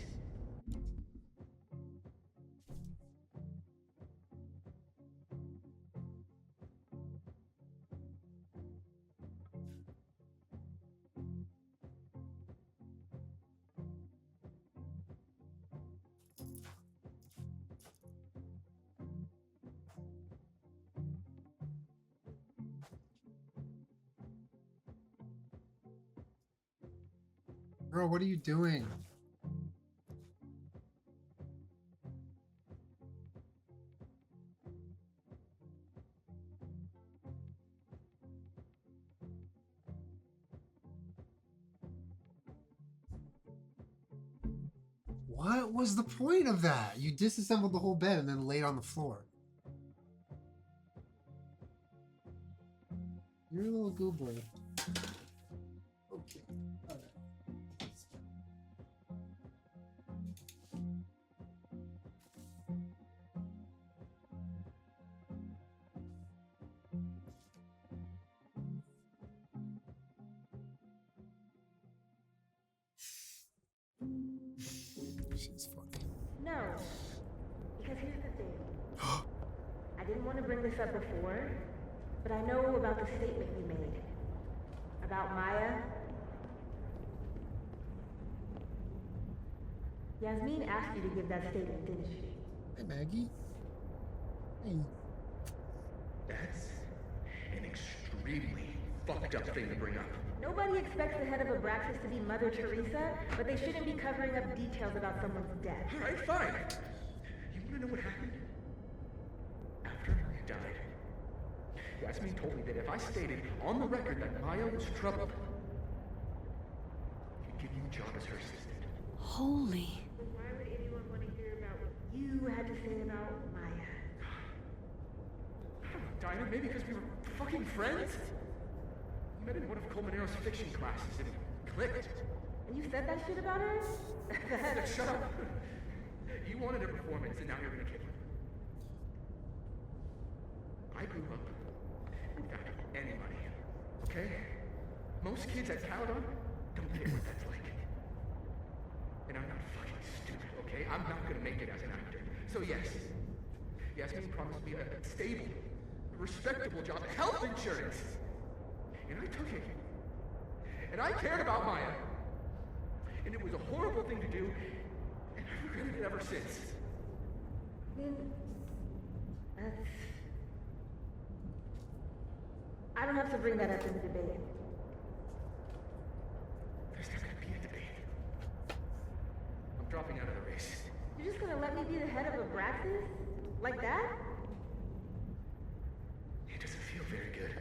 Girl, what are you doing? What was the point of that? You disassembled the whole bed and then laid on the floor. You're a little goober. Okay. Alright. She's funny. No. Because here's the thing. I didn't want to bring this up before, but I know about the statement you made. About Maya. Yasmin asked you to give that statement, didn't she? Hey, Maggie. Hey. That's an extremely fucked up thing to bring up. Nobody expects the head of Abraxas to be Mother Teresa, but they shouldn't be covering up details about someone's death. Alright, fine. You wanna know what happened? After Maya died, Yasmin told me that if I stated on the record that Maya was troubled, he'd give you a job as her assistant. Holy. Why would anyone want to hear about what you had to say about Maya? I don't know, Dinah, maybe because we were fucking friends? We met in one of Colmenaro's fiction classes and it clicked. And you said that shit about her? Shut up. You wanted a performance and now you're gonna kill her. I grew up without any money, okay? Most kids at Caledon don't get what that's like. And I'm not fucking stupid, okay? I'm not gonna make it as an actor. So yes, Yasmin promised me a stable, respectable job, health insurance. And I took it. And I cared about Maya. And it was a horrible thing to do, and I've regretted it ever since. That's... I don't have to bring that up in the debate. There's not gonna be a debate. I'm dropping out of the race. You're just gonna let me be the head of Abraxas? Like that? It doesn't feel very good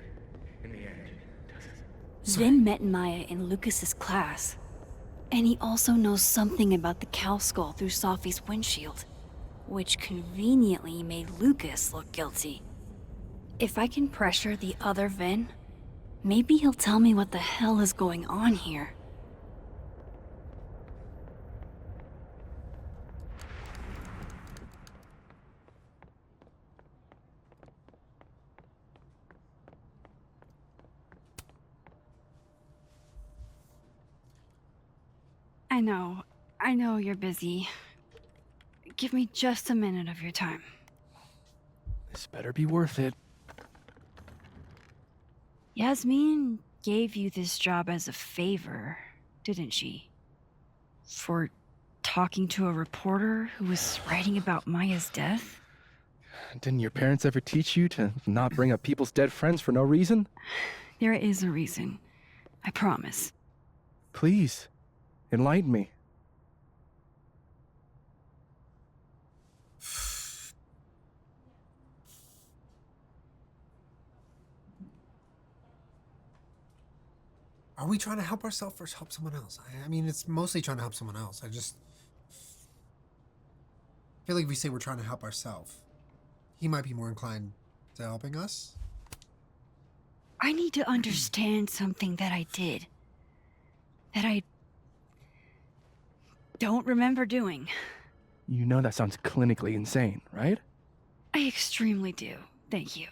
in the end, does it? Vinh met Maya in Lucas's class. And he also knows something about the cow skull through Safi's windshield, which conveniently made Lucas look guilty. If I can pressure the other Vinh, Maybe he'll tell me what the hell is going on here. I know you're busy. Give me just a minute of your time. This better be worth it. Yasmin gave you this job as a favor, didn't she? For talking to a reporter who was writing about Maya's death? Didn't your parents ever teach you to not bring up people's dead friends for no reason? There is a reason. I promise. Please, enlighten me. Are we trying to help ourselves or help someone else? I mean, it's mostly trying to help someone else. I feel like if we say we're trying to help ourselves, he might be more inclined to helping us. I need to understand something that I did. That I don't remember doing. You know that sounds clinically insane, right? I extremely do. Thank you.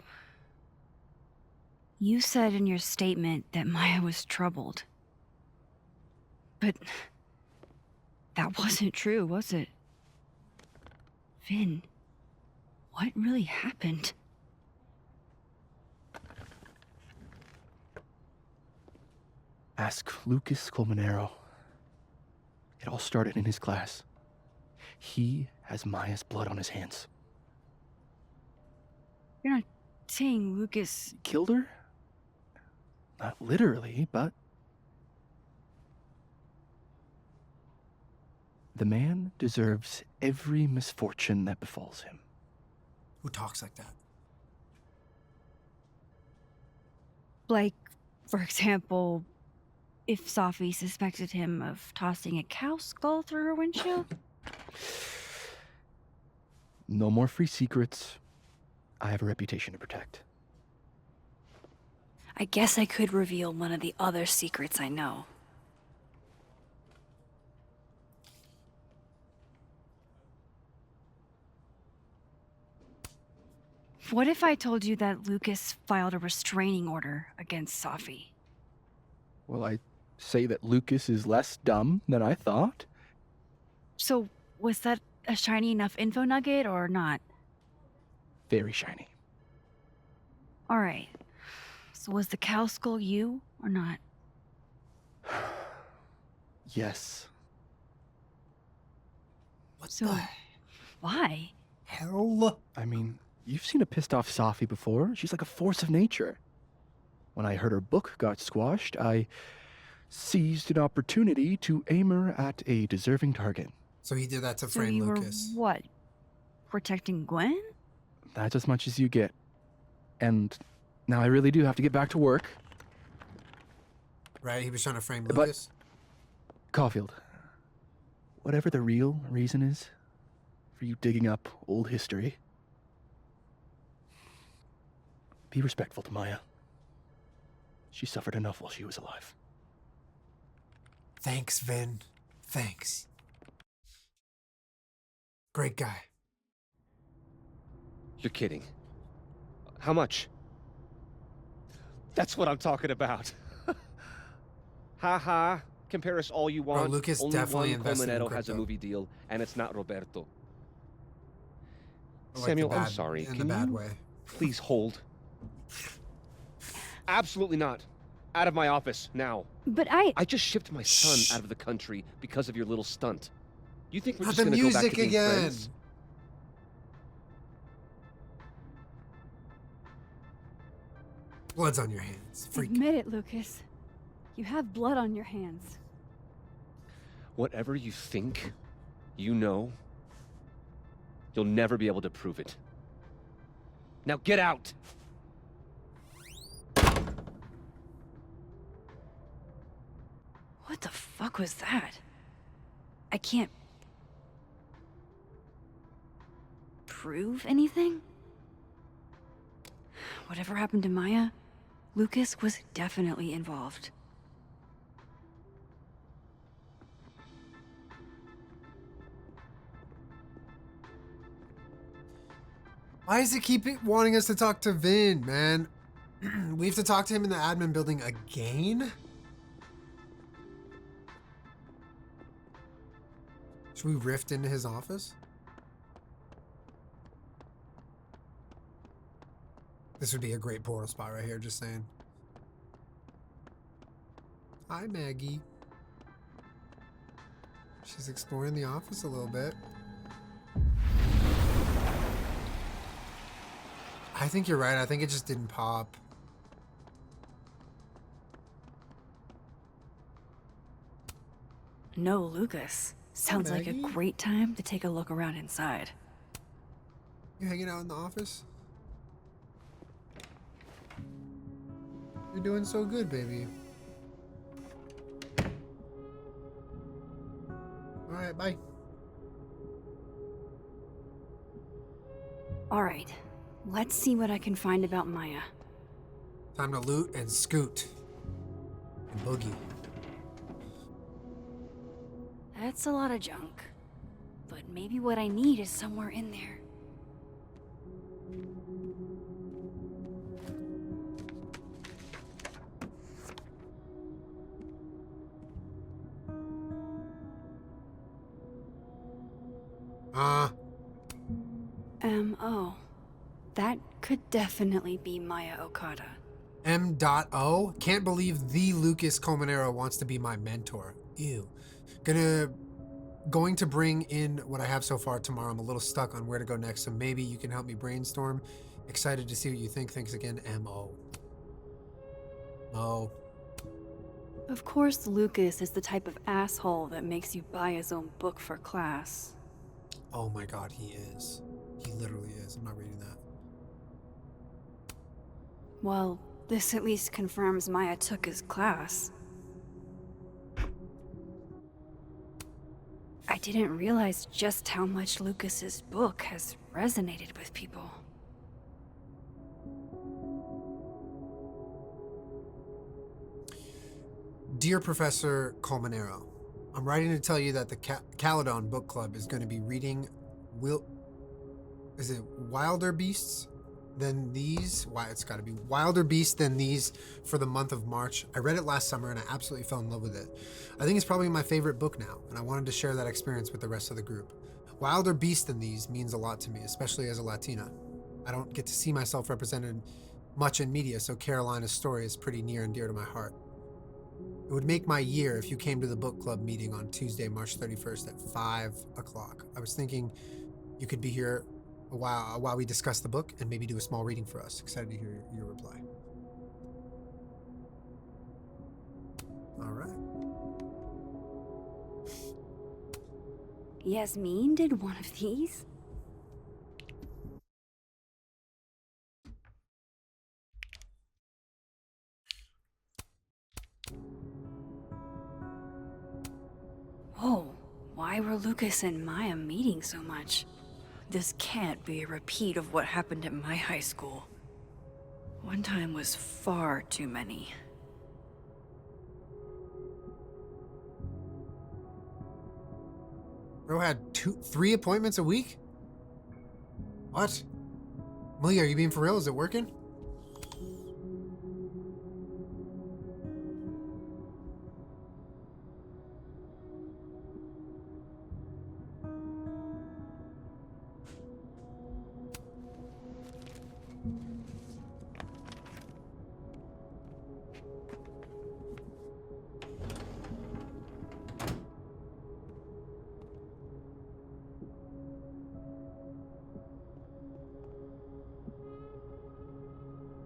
You said in your statement that Maya was troubled. But that wasn't true, was it? Vinh, what really happened? Ask Lucas Colmenero. It all started in his class. He has Maya's blood on his hands. You're not saying Lucas Killed her? Not literally, but... The man deserves every misfortune that befalls him. Who talks like that? Like, for example, if Safi suspected him of tossing a cow skull through her windshield? No more free secrets. I have a reputation to protect. I guess I could reveal one of the other secrets I know. What if I told you that Lucas filed a restraining order against Safi? Will I say that Lucas is less dumb than I thought? So, was that a shiny enough info nugget or not? Very shiny. Alright. So was the cow skull you or not? Yes. What so, the why? hell? I mean, you've seen a pissed off Safi before. She's like a force of nature. When I heard her book got squashed, I seized an opportunity to aim her at a deserving target. So he did that to So frame you Lucas. were what? Protecting Gwen? That's as much as you get. And now I really do have to get back to work. Right? He was trying to frame But- Lucas. Caulfield, whatever the real reason is for you digging up old history, be respectful to Maya. She suffered enough while she was alive. Thanks, Vinh. Thanks. Great guy. You're kidding. How much? That's what I'm talking about. Ha ha. Compare us all you Bro, want. Lucas Only definitely one invested in Colmenero has a crypto. movie deal, and it's not Roberto. Like Samuel, the I'm bad- sorry. in the Can bad you way. please hold? Absolutely not. Out of my office, now. But I just shipped my son out of the country because of your little stunt. You think we're Not just the gonna go back music to being again. friends? Blood's on your hands. Freak. Admit it, Lucas. You have blood on your hands. Whatever you think, you know, you'll never be able to prove it. Now get out! What the fuck was that? I can't prove anything? Whatever happened to Maya, Lucas was definitely involved. Why does it keep wanting us to talk to Vinh, man? We have to talk to him in the admin building again? Should we rift into his office? This would be a great portal spot right here, just saying. Hi, Maggie. She's exploring the office a little bit. I think you're right. I think it just didn't pop. No Lucas. Sounds like a Maggie? great time to take a look around inside. You hanging out in the office? You're doing so good, baby. Alright, bye. Alright, let's see what I can find about Maya. Time to loot and scoot. And boogie. That's a lot of junk. But maybe what I need is somewhere in there. M.O. That could definitely be Maya Okada. M.O? Can't believe the Lucas Colmenero wants to be my mentor. Ew. Going to bring in what I have so far tomorrow. I'm a little stuck on where to go next, so maybe you can help me brainstorm. Excited to see what you think. Thanks again, M.O. Oh. Of course, Lucas is the type of asshole that makes you buy his own book for class. Oh my god, he is. He literally is. I'm not reading that. Well, this at least confirms Maya took his class. I didn't realize just how much Lucas's book has resonated with people. Dear Professor Colmenero, I'm writing to tell you that the Caledon Book Club is going to be reading Wilder Beasts Than These? Why, it's got to be Wilder Beasts Than These for the month of March. I read it last summer and I absolutely fell in love with it. I think it's probably my favorite book now, and I wanted to share that experience with the rest of the group. Wilder Beasts Than These means a lot to me, especially as a Latina. I don't get to see myself represented much in media, so Carolina's story is pretty near and dear to my heart. It would make my year if you came to the book club meeting on Tuesday, March 31st at 5 o'clock. I was thinking you could be here while we discuss the book and maybe do a small reading for us. Excited to hear your reply. All right. Yasmin did one of these? Whoa, why were Lucas and Maya meeting so much? This can't be a repeat of what happened at my high school. One time was far too many. Bro had 3 appointments a week? What? Malia, are you being for real? Is it working?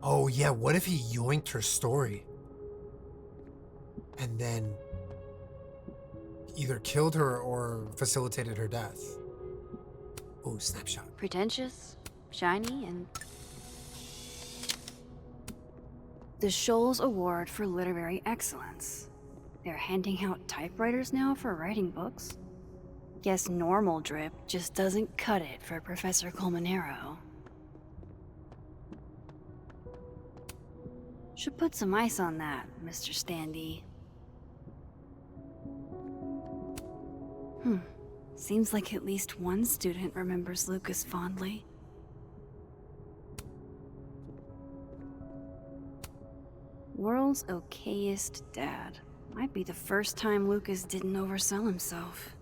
Oh yeah, what if he yoinked her story? And then either killed her or facilitated her death. Oh, snapshot. Pretentious, shiny, and... The Shoals Award for Literary Excellence. They're handing out typewriters now for writing books. Guess normal drip just doesn't cut it for Professor Colmenero. Should put some ice on that, Mr. Standy. Seems like at least one student remembers Lucas fondly. World's okayest dad. Might be the first time Lucas didn't oversell himself.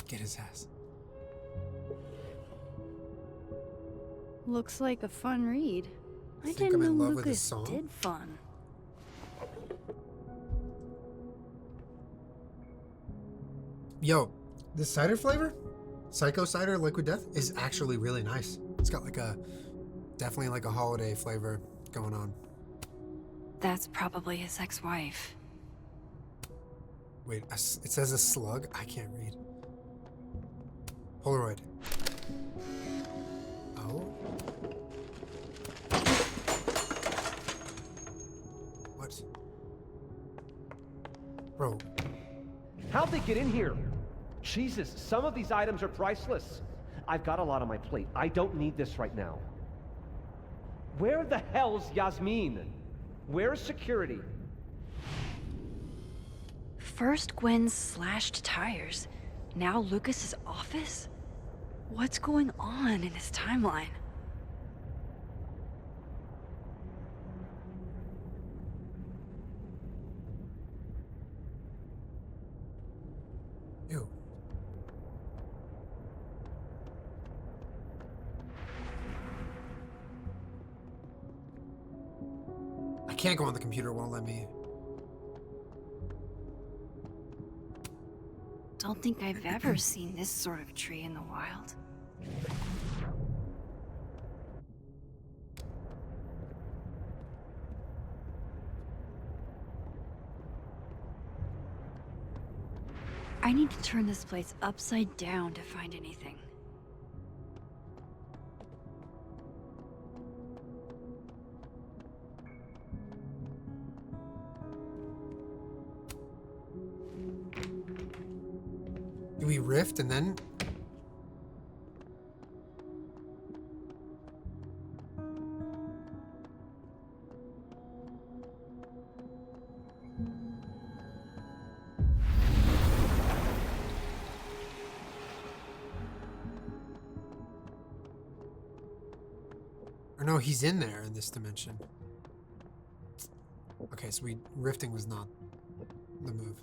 Get his ass. Looks like a fun read. I Think didn't I'm know in love with this Lucas song? did fun. Yo, this cider flavor, Psycho Cider Liquid Death, is actually really nice. It's got like a, definitely like a holiday flavor going on. That's probably his ex-wife. Wait, it says a slug? I can't read. Polaroid. Oh. What? Bro. How'd they get in here? Jesus, some of these items are priceless. I've got a lot on my plate. I don't need this right now. Where the hell's Yasmin? Where's security? First Gwen's slashed tires, now Lucas's office? What's going on in his timeline? Ew. I can't go on the computer, it won't let me. Don't think I've ever seen this sort of tree in the wild. I need to turn this place upside down to find anything. Do we rift and then? Or no, he's in there in this dimension. Okay, so rifting was not the move.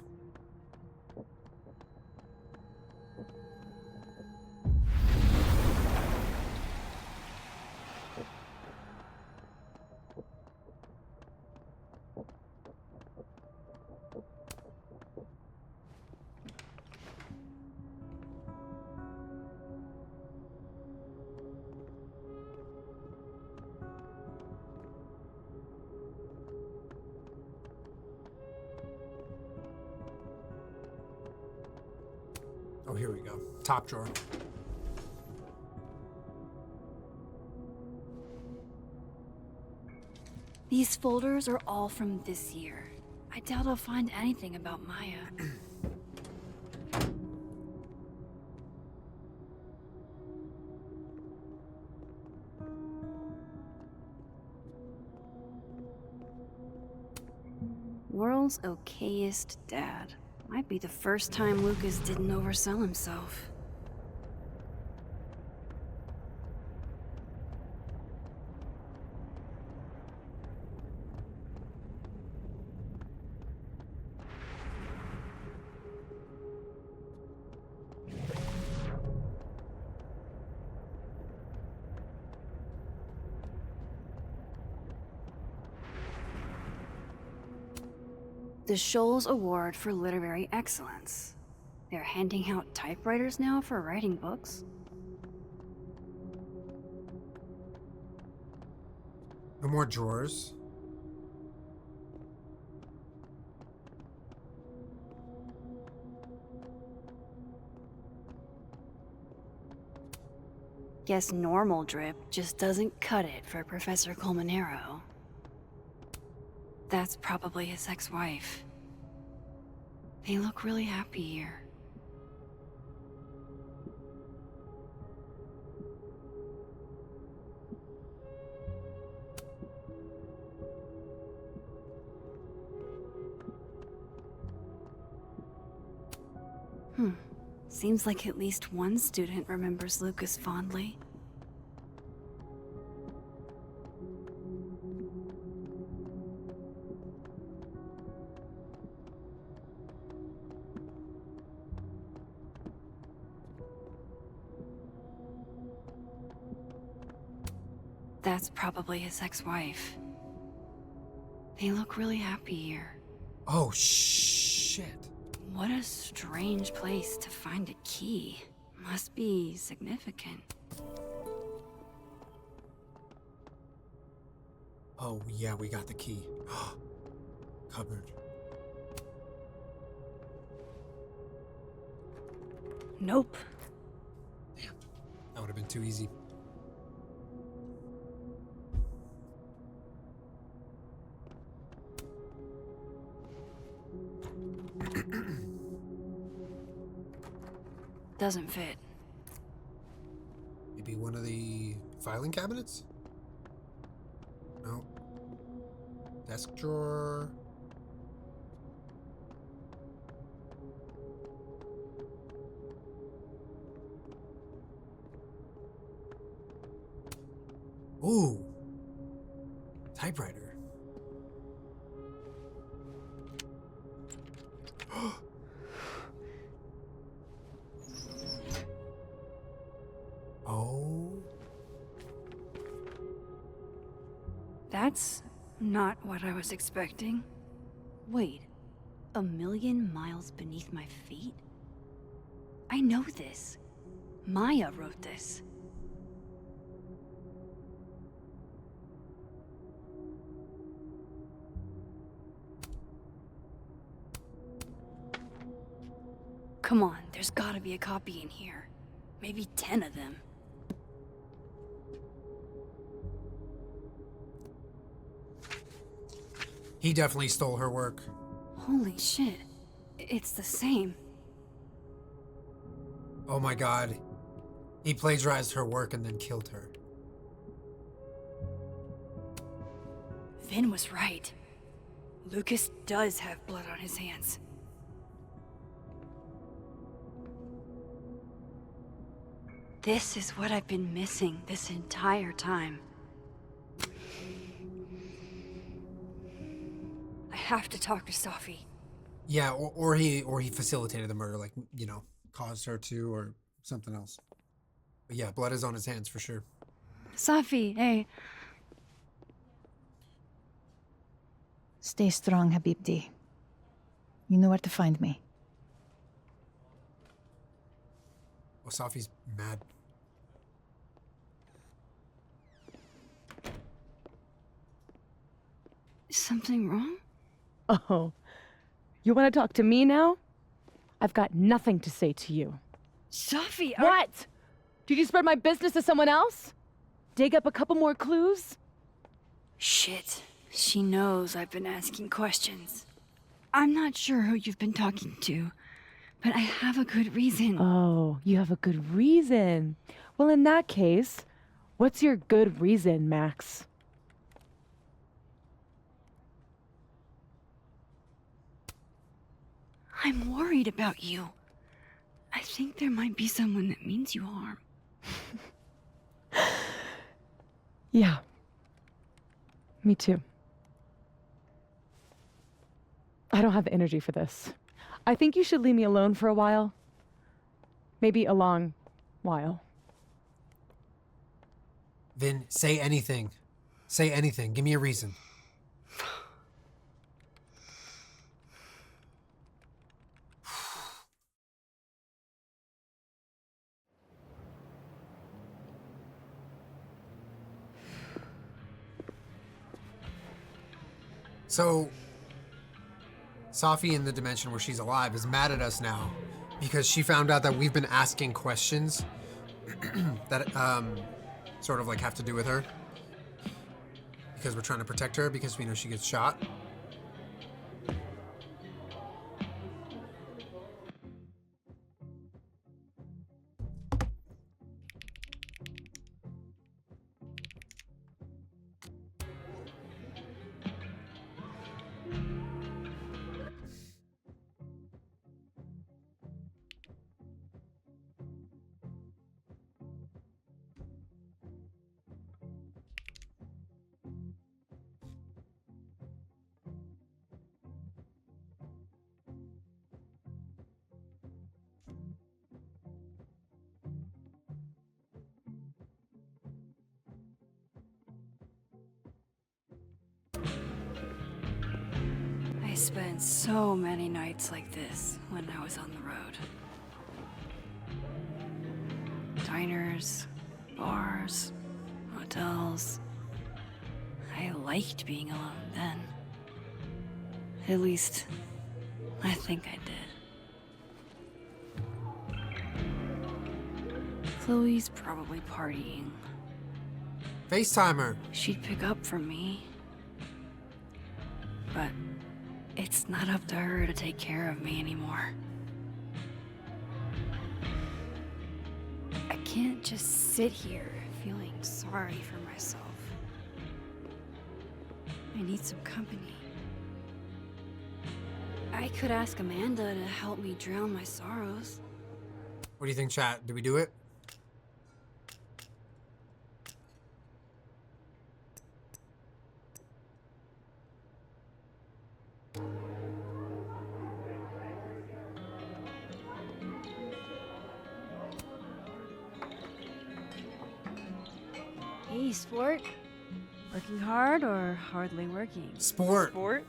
Oh, here we go. Top drawer. These folders are all from this year. I doubt I'll find anything about Maya. World's okayest dad. Might be the first time Lucas didn't oversell himself. The Shoals Award for Literary Excellence. They're handing out typewriters now for writing books. No more drawers. Guess normal drip just doesn't cut it for Professor Colmenero. That's probably his ex-wife. They look really happy here. Seems like at least one student remembers Lucas fondly. That's probably his ex-wife. They look really happy here. Oh, shit. What a strange place to find a key. Must be significant. Oh, yeah, we got the key. Cupboard. Nope. Damn. That would have been too easy. Doesn't fit. Maybe one of the filing cabinets? No. Desk drawer. Ooh. Typewriter. Oh. That's not what I was expecting. Wait, 1,000,000 miles beneath my feet? I know this. Maya wrote this. Come on, there's gotta be a copy in here. Maybe 10 of them. He definitely stole her work. Holy shit. It's the same. Oh my god. He plagiarized her work and then killed her. Vinh was right. Lucas does have blood on his hands. This is what I've been missing this entire time. I have to talk to Safi. Yeah, or he facilitated the murder, like, you know, caused her to, or something else. But yeah, blood is on his hands for sure. Safi, hey. Stay strong, Habibti. You know where to find me. Oh, Safi's mad. Is something wrong? Oh, you want to talk to me now? I've got nothing to say to you. Safi, What? Did you spread my business to someone else? Dig up a couple more clues? Shit. She knows I've been asking questions. I'm not sure who you've been talking to, but I have a good reason. Oh, you have a good reason. Well, in that case, what's your good reason, Max? I'm worried about you. I think there might be someone that means you harm. Yeah. Me too. I don't have the energy for this. I think you should leave me alone for a while. Maybe a long while. Vinh, say anything. Say anything. Give me a reason. So, Safi in the dimension where she's alive is mad at us now because she found out that we've been asking questions that sort of like have to do with her because we're trying to protect her because we know she gets shot. spent so many nights like this when I was on the road. Diners, bars, hotels. I liked being alone then. At least, I think I did. Chloe's probably partying. FaceTime her. She'd pick up for me. But it's not up to her to take care of me anymore. I can't just sit here feeling sorry for myself. I need some company. I could ask Amanda to help me drown my sorrows. What do you think, chat? Do we do it? Hey, sport. Working hard or hardly working? Sport. Sport?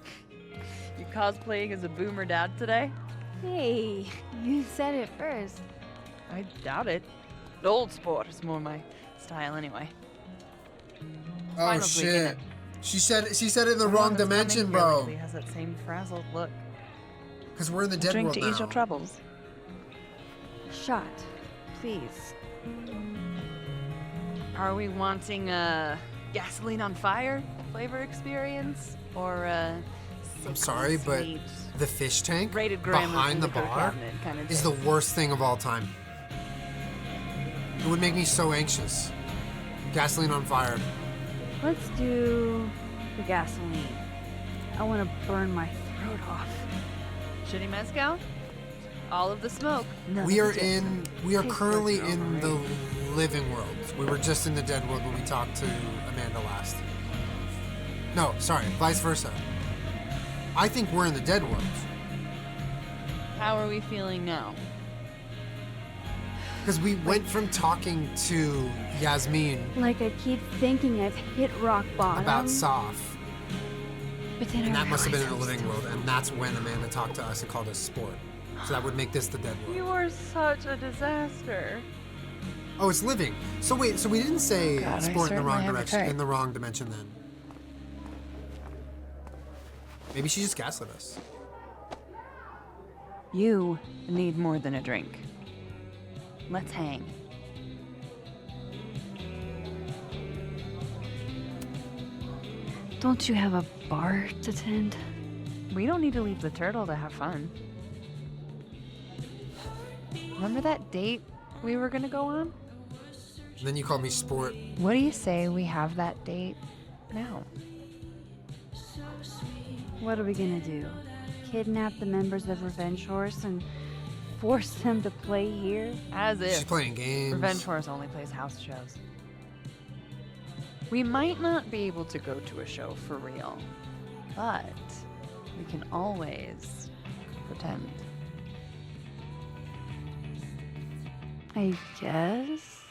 You cosplaying as a boomer dad today? Hey, you said it first. I doubt it. Old sport is more my style anyway. Oh Final tweak, shit. innit? She said it in the Everyone wrong that's coming dimension, here bro. lately has that same frazzled look. Because we're in the A dead drink world to now. ease your troubles. Shot, please. Are we wanting a gasoline on fire flavor experience or a I'm sorry, but sweet, the fish tank rated grandma's behind the liquor bar cabinet kind of is the taste? worst thing of all time. It would make me so anxious. Gasoline on fire. Let's do the gasoline. I want to burn my throat off. Shitty mezcal? All of the smoke. We are currently in the living world. We were just in the dead world when we talked to Amanda last. No, sorry, vice versa. I think we're in the dead world. How are we feeling now? Because we went from talking to Yasmin Like I keep thinking I've hit rock bottom. about Saf, But then and I that must have been in the realized living world, and that's when Amanda talked to us and called us sport. So that would make this the dead world. You are such a disaster. Oh, it's living. So wait, so we didn't say God, I sport in the wrong certainly have a direction, type. in the wrong dimension then. Maybe she just gaslit us. You need more than a drink. Let's hang. Don't you have a bar to tend? We don't need to leave the turtle to have fun. Remember that date we were gonna go on? And then you called me sport. What do you say we have that date now? What are we gonna do? Kidnap the members of Revenge Horse and force them to play here? As if. She's playing games. Revenge Horse only plays house shows. We might not be able to go to a show for real, but we can always pretend. I guess.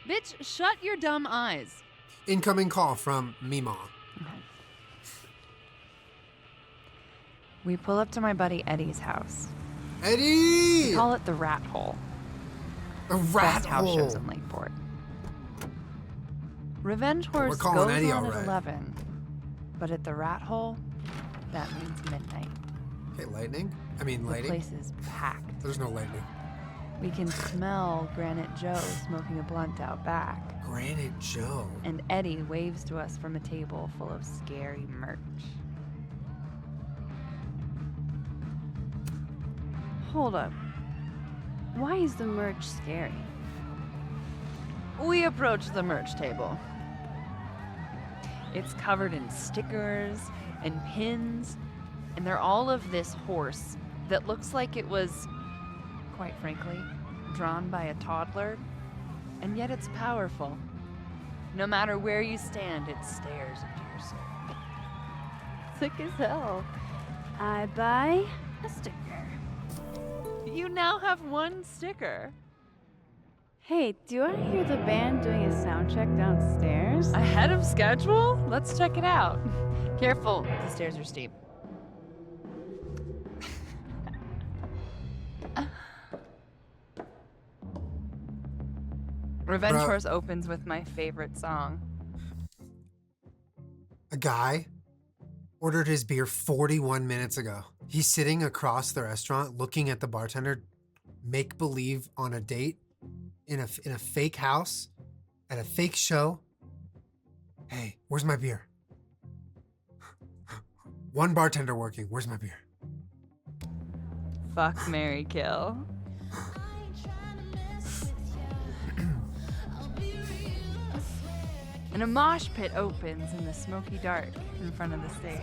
Bitch, shut your dumb eyes. Incoming call from Mima. We pull up to my buddy Eddie's house. Eddie! We call it the Rat Hole. A rat Best house hole. shows in Lakeport. Revenge Horse calling goes Eddie on all at right. 11, but at the Rat Hole, that means midnight. Okay, lightning? I mean, The lighting? place is packed. There's no lightning. We can smell Granite Joe smoking a blunt out back. Granite Joe. And Eddie waves to us from a table full of scary merch. Hold up. Why is the merch scary? We approach the merch table. It's covered in stickers and pins, and they're all of this horse that looks like it was, quite frankly, drawn by a toddler, and yet it's powerful. No matter where you stand, it stares into your soul. Sick as hell. I buy a sticker. You now have one sticker. Hey, do you want to hear the band doing a sound check downstairs? Ahead of schedule? Let's check it out. Careful, the stairs are steep. Revenge Bruh. Horse opens with my favorite song. A guy ordered his beer 41 minutes ago. He's sitting across the restaurant looking at the bartender make believe on a date in a fake house at a fake show. Hey, where's my beer? One bartender working. Where's my beer? Fuck, marry, kill. And a mosh pit opens in the smoky dark in front of the stage.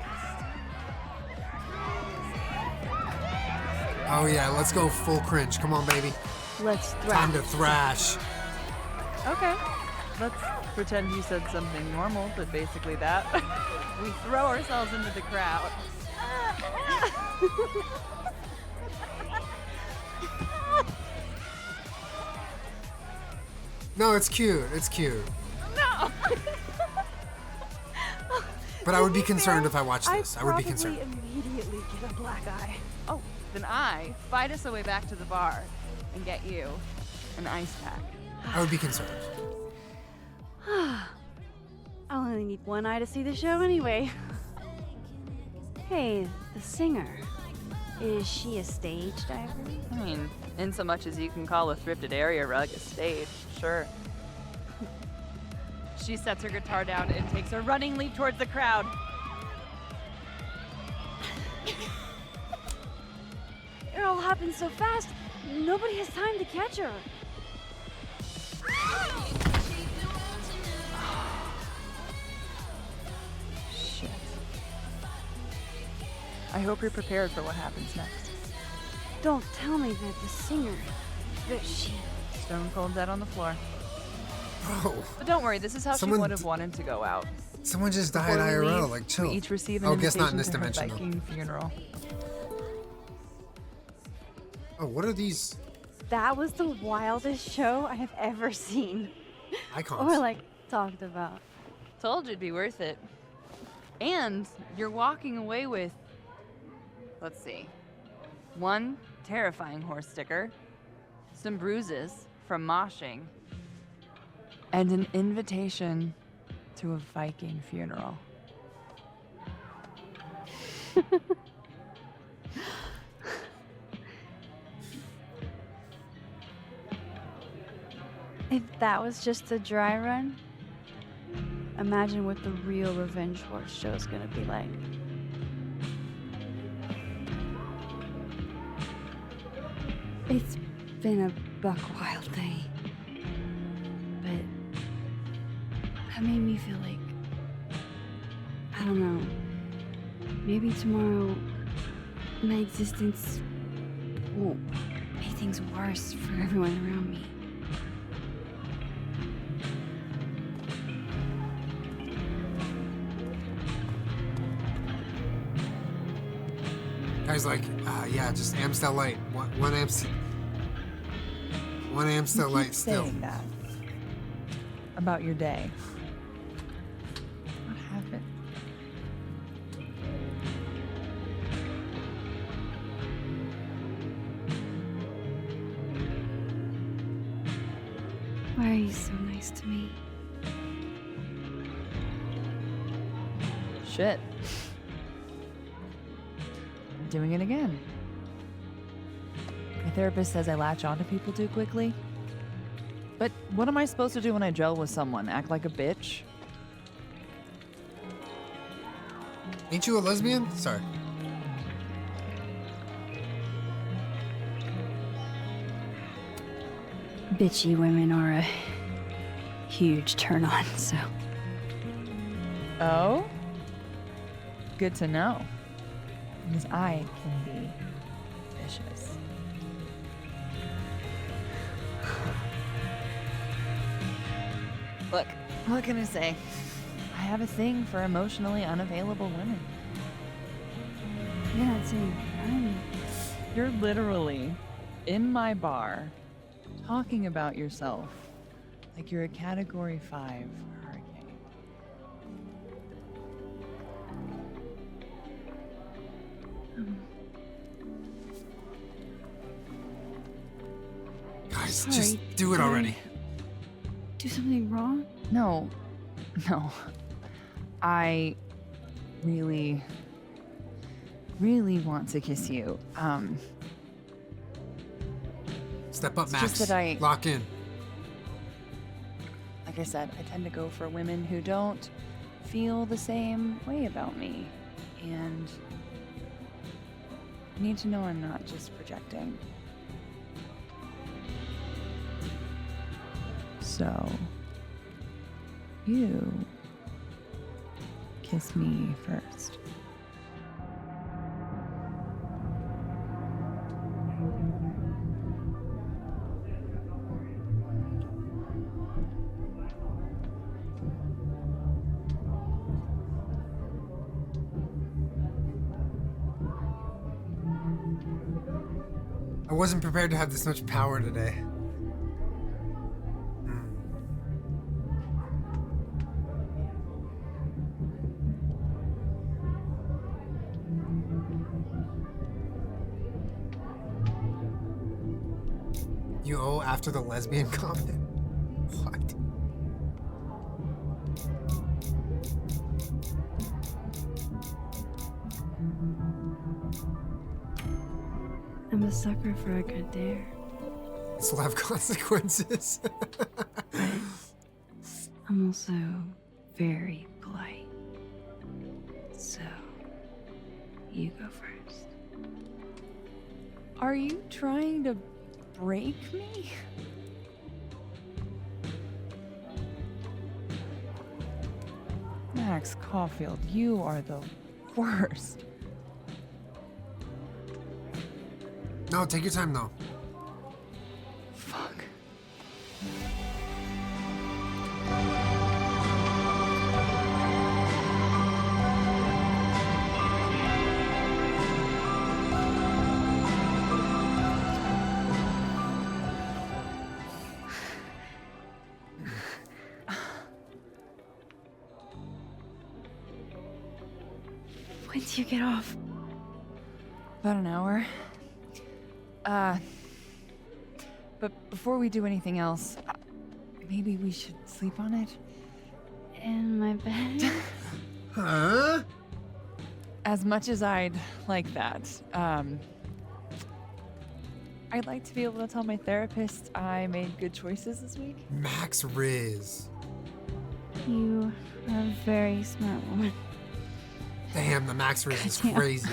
Oh yeah, let's go full cringe. Come on, baby. Let's thrash. Time to thrash. Okay, let's pretend you said something normal, but basically that. We throw ourselves into the crowd. No, it's cute. It's cute. No! But I would be concerned if I watched this. I would be probably concerned. immediately get a black eye. Oh, then I fight us away back to the bar and get you an ice pack. I would be concerned. I only need one eye to see the show anyway. Hey, the singer. Is she a stage diver? I mean, in so much as you can call a thrifted area rug a stage, sure. She sets her guitar down and takes a running leap towards the crowd. It all happened so fast, nobody has time to catch her. Shit. I hope you're prepared for what happens next. Don't tell me that the singer, that she... Stone cold dead on the floor. Bro. But don't worry, this is how Someone she would have wanted to go out. Someone just died Before we IRL. leave, Like, chill. We each receive an Oh, guess not in invitation this to her dimension, though. Viking funeral. Oh, what are these That was the wildest show I have ever seen. icons? Or like, talked about. Told you it'd be worth it. And you're walking away with, let's see, one terrifying horse sticker, some bruises from moshing, and an invitation to a Viking funeral. If that was just a dry run, imagine what the real Revenge Horse show is gonna be like. It's been a buck wild day, but that made me feel like, I don't know, maybe tomorrow my existence won't make things worse for everyone around me. Guy's like, yeah, just Amstel Light. One Amstel Light still. Saying that about your day. What happened? Why are you so nice to me? Shit. Doing it again. My therapist says I latch onto people too quickly. But what am I supposed to do when I gel with someone? Act like a bitch? Ain't you a lesbian? Sorry. Bitchy women are a huge turn on, so. Oh? Good to know. Because I can be vicious. Look, what can I say? I have a thing for emotionally unavailable women. You're not saying I'm... You're literally in my bar talking about yourself like you're a Category 5 hurricane. Guys, Sorry, just do it did I already. Do something wrong? No. I really want to kiss you. Step up, It's Max. just that Lock in. like I said, I tend to go for women who don't feel the same way about me. And you need to know I'm not just projecting. So, you kiss me first. I wasn't prepared to have this much power today. You owe after the lesbian comment? What? I'm a sucker for a good dare. This will have consequences. I'm also very polite. So, you go first. Are you trying to break me? Max Caulfield, you are the worst. No, take your time though. Fuck. When do you get off? About an hour. But before we do anything else, maybe we should sleep on it? In my bed? Huh? As much as I'd like that, I'd like to be able to tell my therapist I made good choices this week. Max Riz. You are a very smart woman. Damn, the Max Riz is Damn. crazy.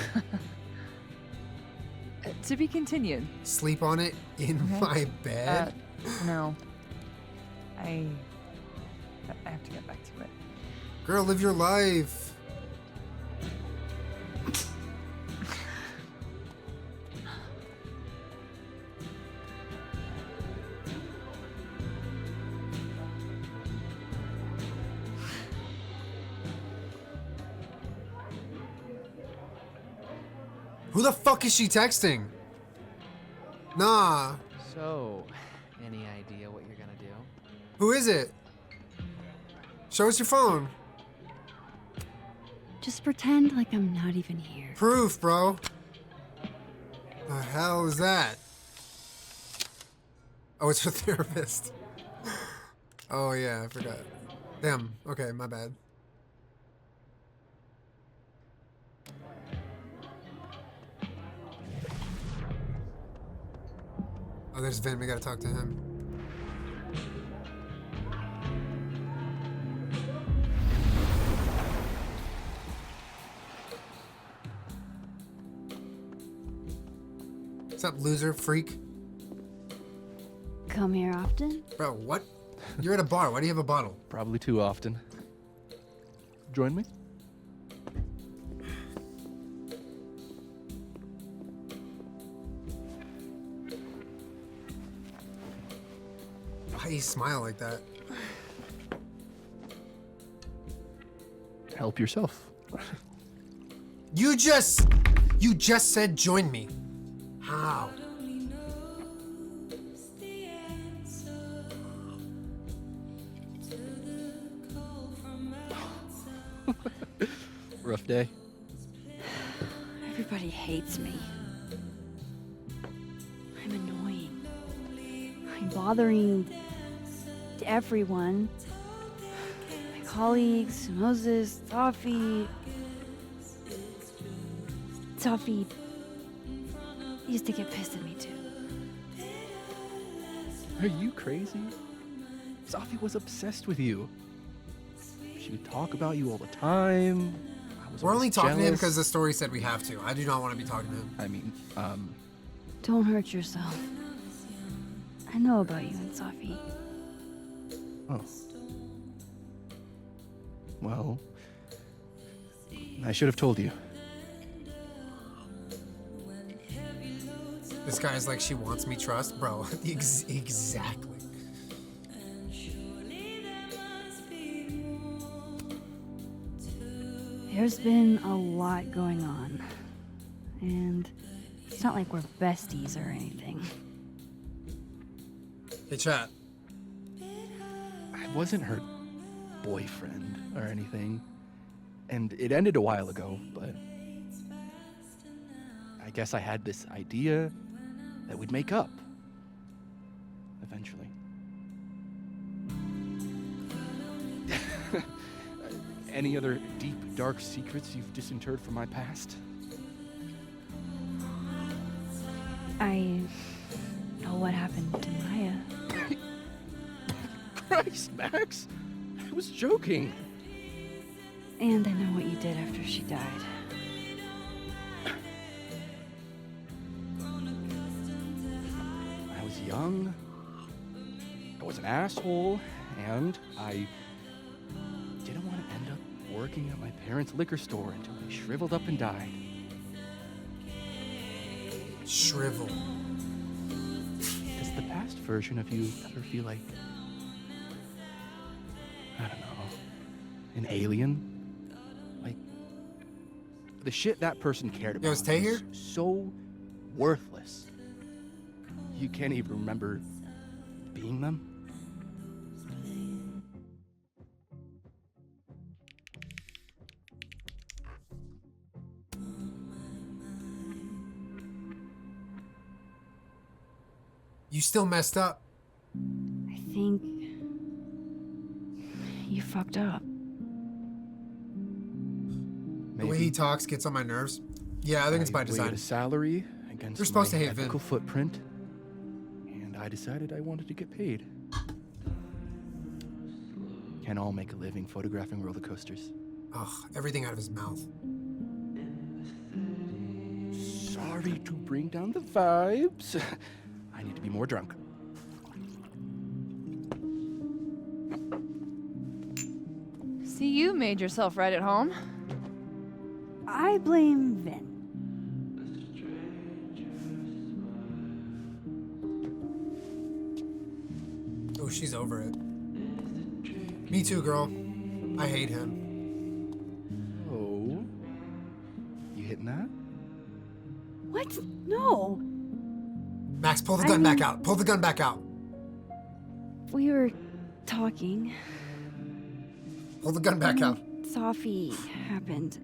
To be continued. Sleep on it in my bed? No. I have to get back to it. Girl, live your life. Who the fuck is she texting? Nah. So, any idea what you're gonna do? Who is it? Show us your phone. Just pretend like I'm not even here. Proof, bro. The hell is that? Oh, it's her therapist. Oh yeah, I forgot. Damn. Okay, my bad. Oh, there's Vinh. We gotta talk to him. What's up, loser freak? Come here often? Bro, what? You're at a bar. Why do you have a bottle? Probably too often. Join me? Why do you smile like that? Help yourself. You just said join me. How? Rough day. Everybody hates me. I'm annoying. I'm bothering everyone. My colleagues, Moses, Safi. Safi used to get pissed at me too. Are you crazy? Safi was obsessed with you. She would talk about you all the time. We're only talking to him jealous. because the story said we have to. I do not want to be talking to him. I mean, Don't hurt yourself. I know about you and Safi. Oh. Well, I should have told you. This guy's like, she wants me trust? Bro, exactly. There's been a lot going on. And it's not like we're besties or anything. Hey, chat. I wasn't her boyfriend or anything. And it ended a while ago, but I guess I had this idea that we'd make up. Eventually. Any other deep, dark secrets you've disinterred from my past? I know what happened to Maya. Christ, Max! I was joking. And I know what you did after she died. I was young. I was an asshole, and I didn't want to end up working at my parents' liquor store until I shriveled up and died. Shrivel. Does the past version of you ever feel like, I don't know, an alien? Like, the shit that person cared about is Tay here? is so worthless. You can't even remember being them? You still messed up. I think you fucked up. The way he talks gets on my nerves. Yeah, I think it's by weighed design. a salary against You're supposed my to hate Vinh. ethical footprint, and I decided I wanted to get paid. Can't all make a living photographing roller coasters. Ugh, everything out of his mouth. Sorry to bring down the vibes. I need to be more drunk. See, you made yourself right at home. I blame Vinh. Oh, she's over it. Me too, girl. I hate him. Oh. You hitting that? What? No. Max, pull the gun back out. Pull the gun back out. We were talking. Pull the gun back out. Safi happened.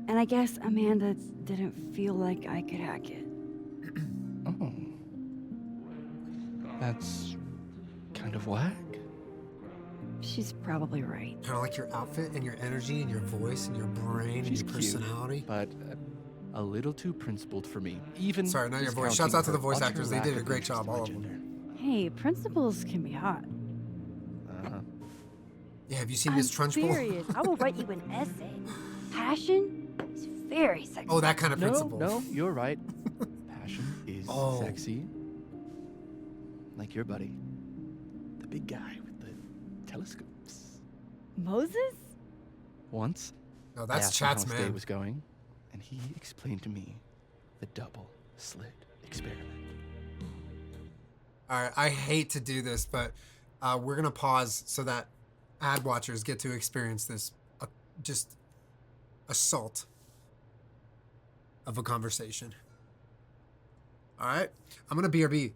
And I guess Amanda didn't feel like I could hack it. Oh. That's kind of whack. She's probably right. Kind of like your outfit and your energy and your voice and your brain She's and your personality. Cute, but a little too principled for me. Even sorry, not your voice. Shouts out to the voice actors. They did a great job, all of them. Hey, principals can be hot. Uh-huh. Yeah, have you seen Miss Trunchbull? Serious. I will write you an essay. Passion is very sexy. Oh, that kind of principle. No, you're right. Passion is sexy. Like your buddy. The big guy with the telescopes. Moses? Once, no, I that's asked him Chat's how his day man. was going, and he explained to me the double slit experiment. All right, I hate to do this, but we're gonna pause so that ad watchers get to experience this just assault of a conversation. All right, I'm gonna BRB.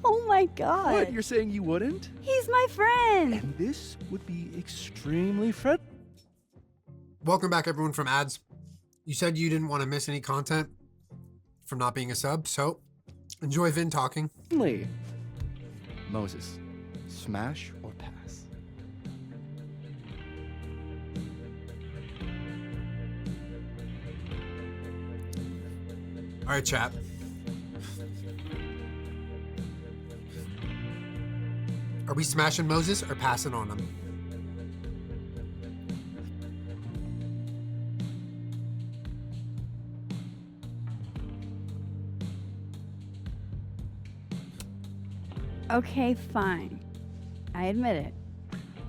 Oh my god. What? You're saying you wouldn't? He's my friend. And this would be extremely friendly. Welcome back, everyone, from ads. You said you didn't want to miss any content from not being a sub, so enjoy Vinh talking. Moses, smash or pass? All right, chat. Are we smashing Moses or passing on him? Okay, fine. I admit it.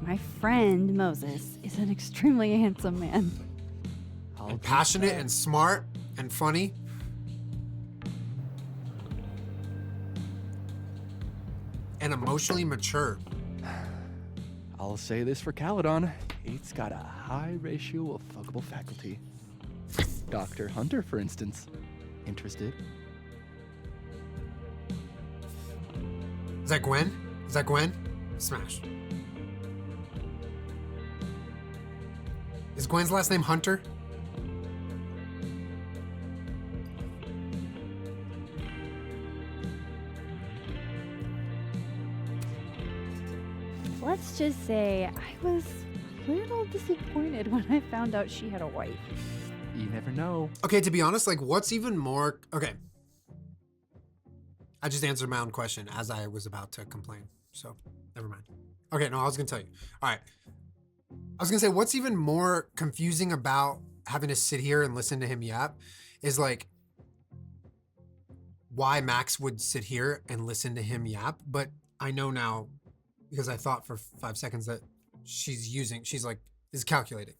My friend Moses is an extremely handsome man. And passionate and smart and funny. And emotionally mature. I'll say this for Caledon. It's got a high ratio of fuckable faculty. Dr. Hunter, for instance. Interested? Is that Gwen? Is that Gwen? Smash. Is Gwen's last name Hunter? Let's just say I was a little disappointed when I found out she had a wife. You never know. Okay, to be honest, like, what's even more... Okay. I just answered my own question as I was about to complain. So, never mind. Okay, no, I was going to tell you. All right. I was going to say, what's even more confusing about having to sit here and listen to him yap is, like, why Max would sit here and listen to him yap. But I know now, because I thought for 5 seconds that she's like, is calculating.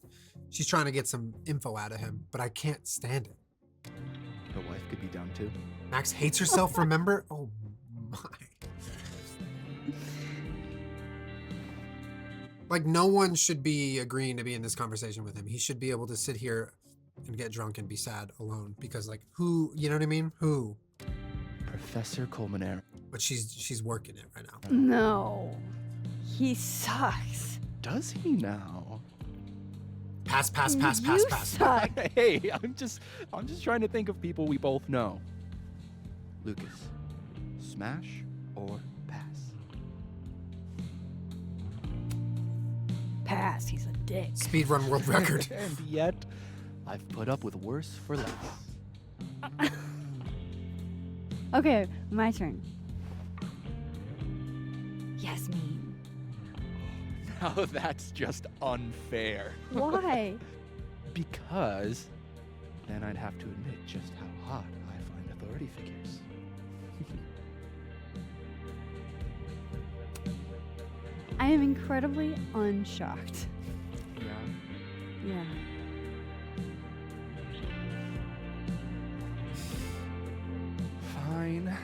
She's trying to get some info out of him, but I can't stand it. Her wife could be dumb too. Max hates herself, remember? Oh my. Like, no one should be agreeing to be in this conversation with him. He should be able to sit here and get drunk and be sad alone because, like, who, you know what I mean? Who? Professor Colmenaire. But she's working it right now. No. He sucks. Does he now? Pass. You suck. Hey, I'm just trying to think of people we both know. Lucas, smash or pass? Pass. He's a dick. Speedrun world record. And yet, I've put up with worse for less. Okay, my turn. Yasmin. Now that's just unfair. Why? Because then I'd have to admit just how hot I find authority figures. I am incredibly unshocked. Yeah. Yeah. Fine.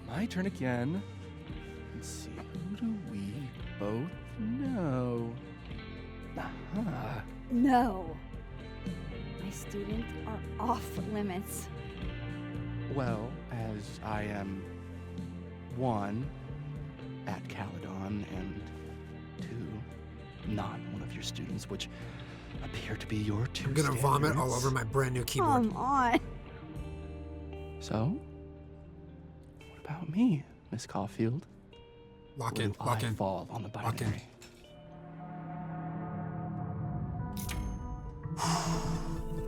My turn again. Let's see, who do we both know? Aha. No. My students are off limits. Well, as I am 1 at Caledon and 2 not one of your students, which appear to be your 2 I'm gonna vomit all over my brand new keyboard. Come on. So, what about me, Miss Caulfield? Lock Will in, lock I in. fall on the Lock in. binary?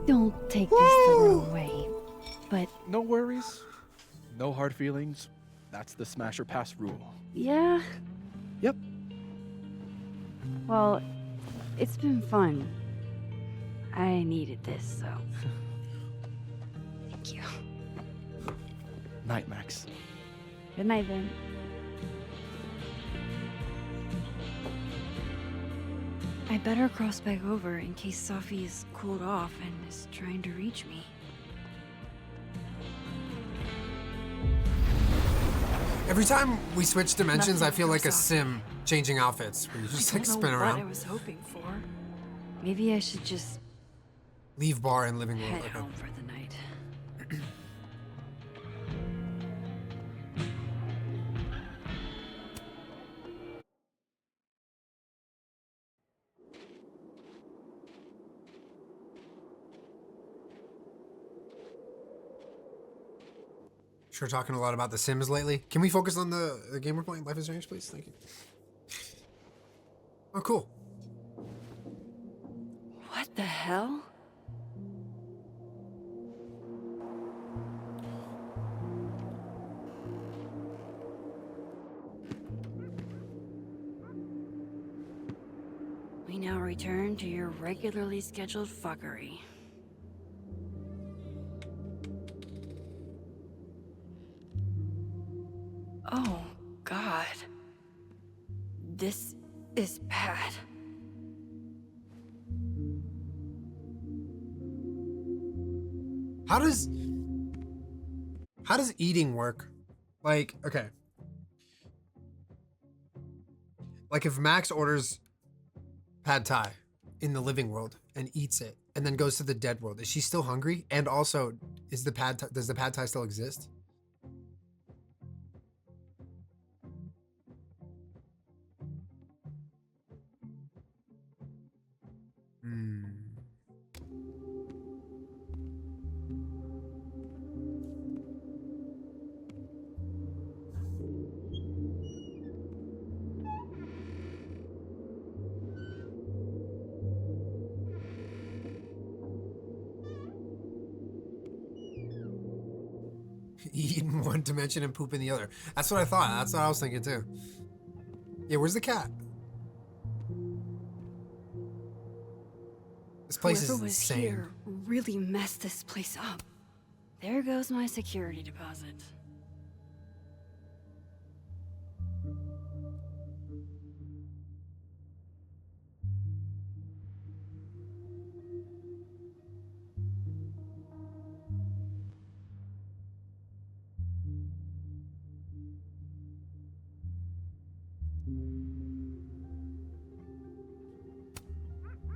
Don't take this the wrong way, but No worries. No hard feelings. That's the smash or pass rule. yeah. Yep. Well, it's been fun. I needed this, so. Thank you. Night, Max. Good night, Vinh. I better cross back over in case Safi is cooled off and is trying to reach me. Every time we switch dimensions, Nothing I feel like a comes off. sim changing outfits where you just I like don't spin know around. what I was hoping for. Maybe I should just Leave bar and living room. head Okay. home for the night. Sure, talking a lot about The Sims lately. Can we focus on the game we're playing, Life is Strange, please? Thank you. Oh, cool. What the hell? We now return to your regularly scheduled fuckery. Oh, God. This is bad. How does eating work? Like, okay. Like if Max orders pad thai in the living world and eats it and then goes to the dead world, is she still hungry? And also, does the pad thai still exist? Eat in one dimension and poop in the other. That's what I thought. That's what I was thinking too. Yeah, where's the cat? This place Whoever is was insane. here really messed this place up. There goes my security deposit.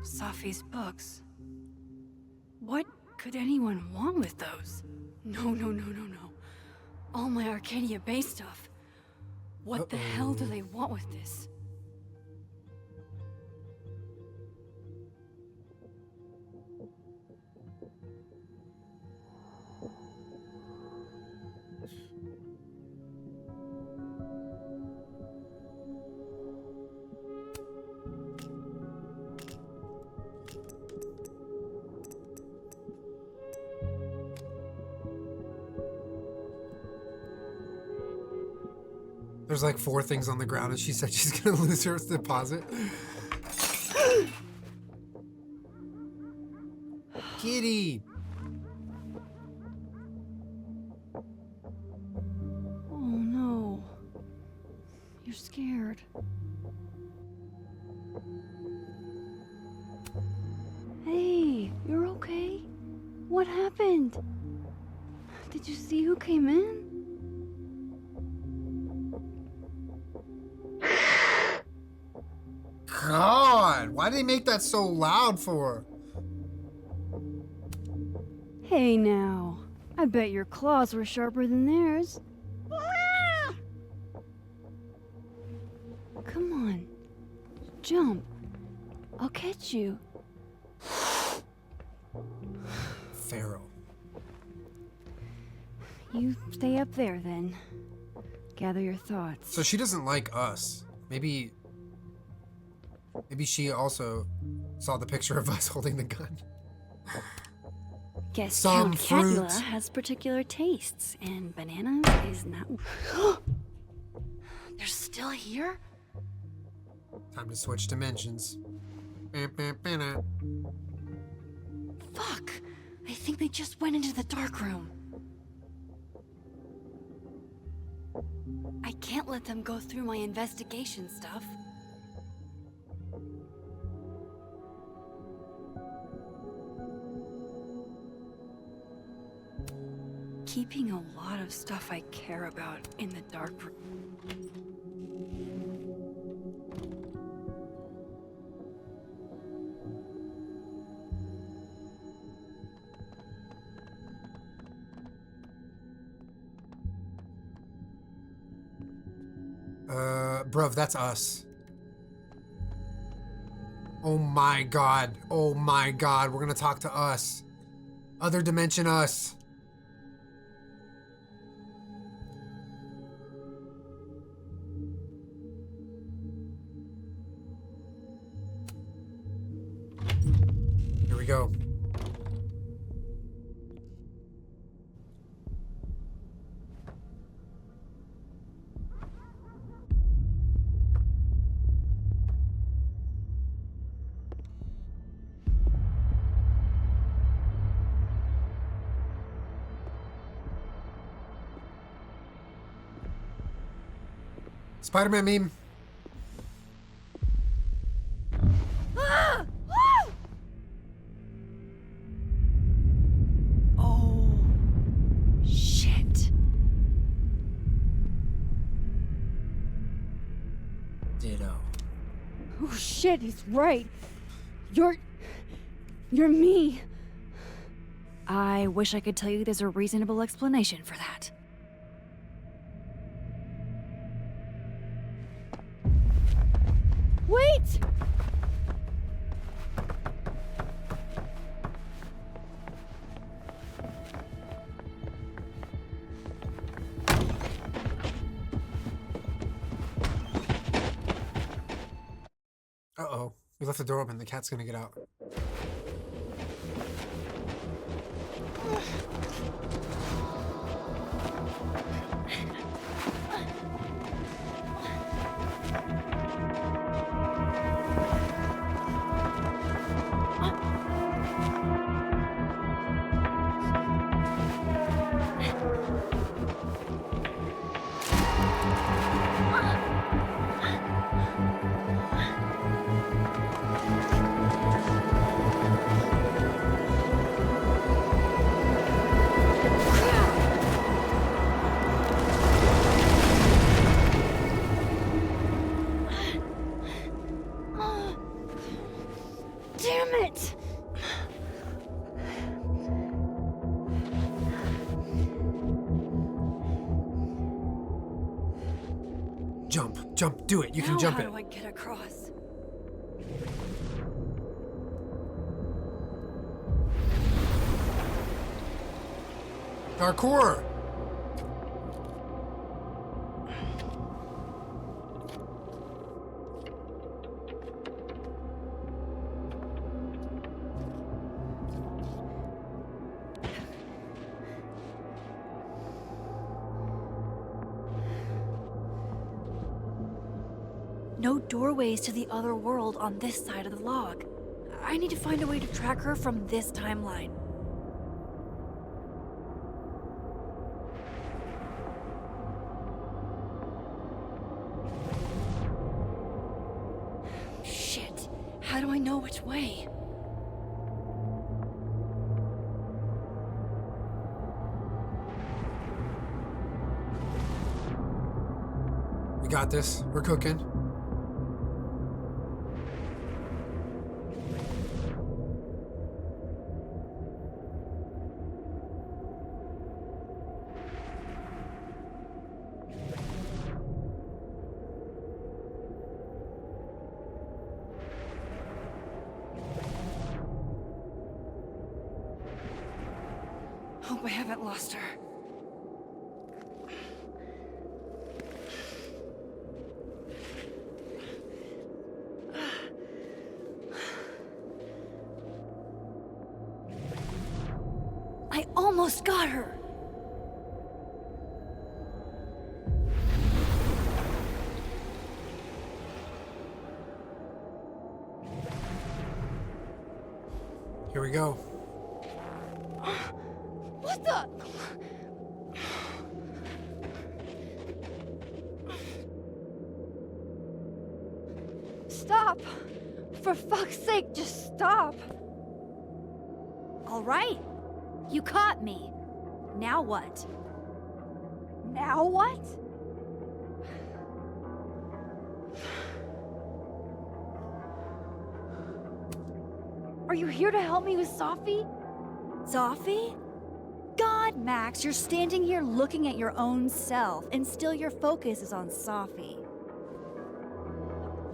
Safi's books. What could anyone want with those? No. All my Arcadia Bay stuff. What the hell do they want with this? There's like 4 things on the ground and she said she's gonna lose her deposit. Kitty! Oh no. You're scared. Hey, you're okay? What happened? Did you see who came in? God, why did they make that so loud for? Hey now. I bet your claws were sharper than theirs. Come on. Jump. I'll catch you. Pharaoh. You stay up there then. Gather your thoughts. So she doesn't like us. Maybe she also saw the picture of us holding the gun. Guess Some Count fruit. Catula has particular tastes, and bananas is not. They're still here? Time to switch dimensions. Fuck! I think they just went into the dark room. I can't let them go through my investigation stuff. Keeping a lot of stuff I care about in the dark room. Bruv, that's us. Oh my god. Oh my god. We're gonna talk to us. Other dimension us. go. Spider-Man meme. Ah! Woo! Oh, shit. Ditto. Oh shit, he's right. You're me. I wish I could tell you there's a reasonable explanation for that. Wait! Uh-oh. We left the door open. The cat's gonna get out. Damn it! Jump, do it. You can jump it. How do I get across? Parkour! No doorways to the other world on this side of the log. I need to find a way to track her from this timeline. Shit, how do I know which way? We got this. We're cooking. Hope I haven't lost her. I almost got her! Here we go. What the? Stop! For fuck's sake, just stop! All right. You caught me. Now what? Now what? Are you here to help me with Safi? Safi? God, Max, you're standing here looking at your own self, and still your focus is on Safi.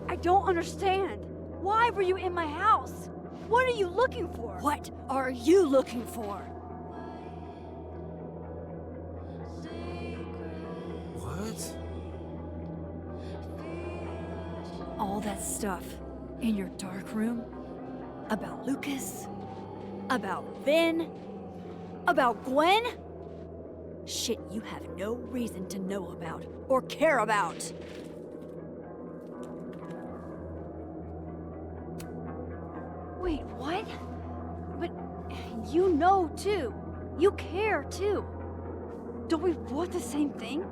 I don't understand. Why were you in my house? What are you looking for? What are you looking for? What? All that stuff in your dark room about Lucas About Vinh? About Gwen? Shit you have no reason to know about or care about. Wait, what? But you know too. You care too. Don't we want the same thing?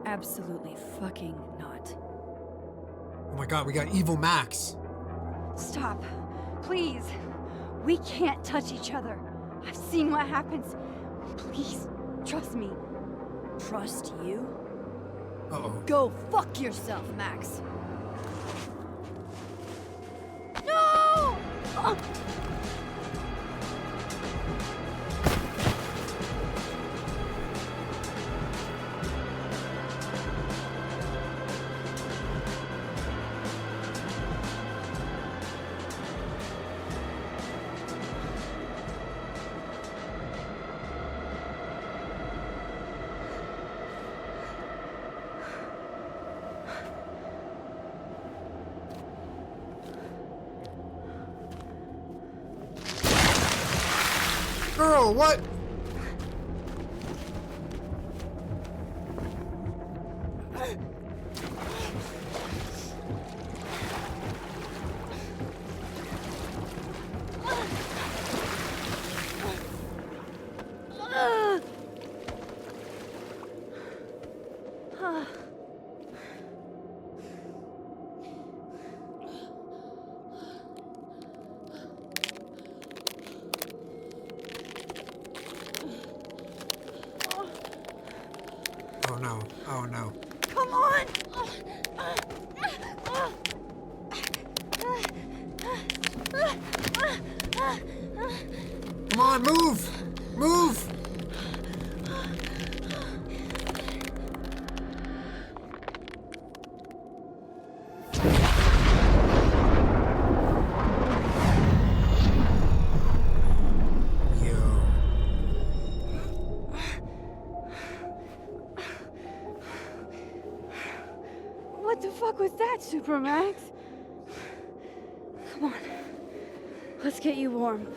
Absolutely fucking not. Oh my god, we got evil Max. Stop. Please. We can't touch each other. I've seen what happens. Please, trust me. Trust you? Uh-oh. Go fuck yourself, Max. No! Girl, what? Oh no, oh no. Come on! Come on, move! Move! What the fuck was that, Supermax? Come on. Let's get you warm.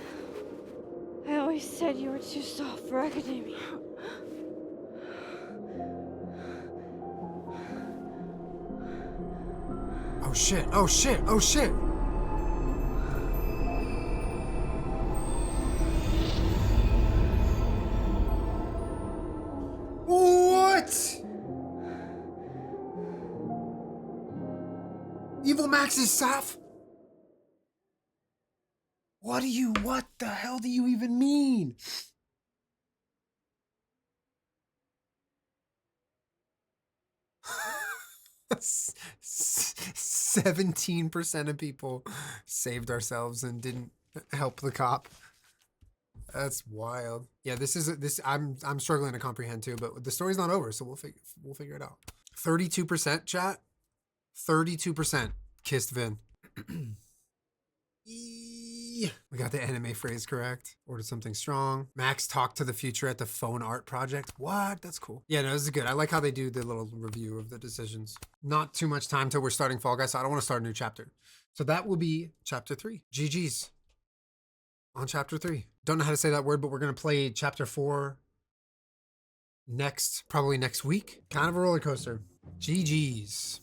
I always said you were too soft for academia. Oh shit, oh shit, oh shit! What? Evil Max is Saf? What the hell do you even mean? S- 17% of people saved ourselves and didn't help the cop. That's wild. Yeah, I'm struggling to comprehend too, but the story's not over, so we'll figure it out. 32% chat. 32% kissed Vinh. We got the anime phrase correct. Ordered something strong. Max talked to the future at the phone art project. What? That's cool. Yeah, no, this is good. I like how they do the little review of the decisions. Not too much time till we're starting Fall Guys, so I don't want to start a new chapter. So that will be chapter 3. GG's on chapter 3. Don't know how to say that word, but we're going to play chapter 4 probably next week. Kind of a roller coaster. GG's.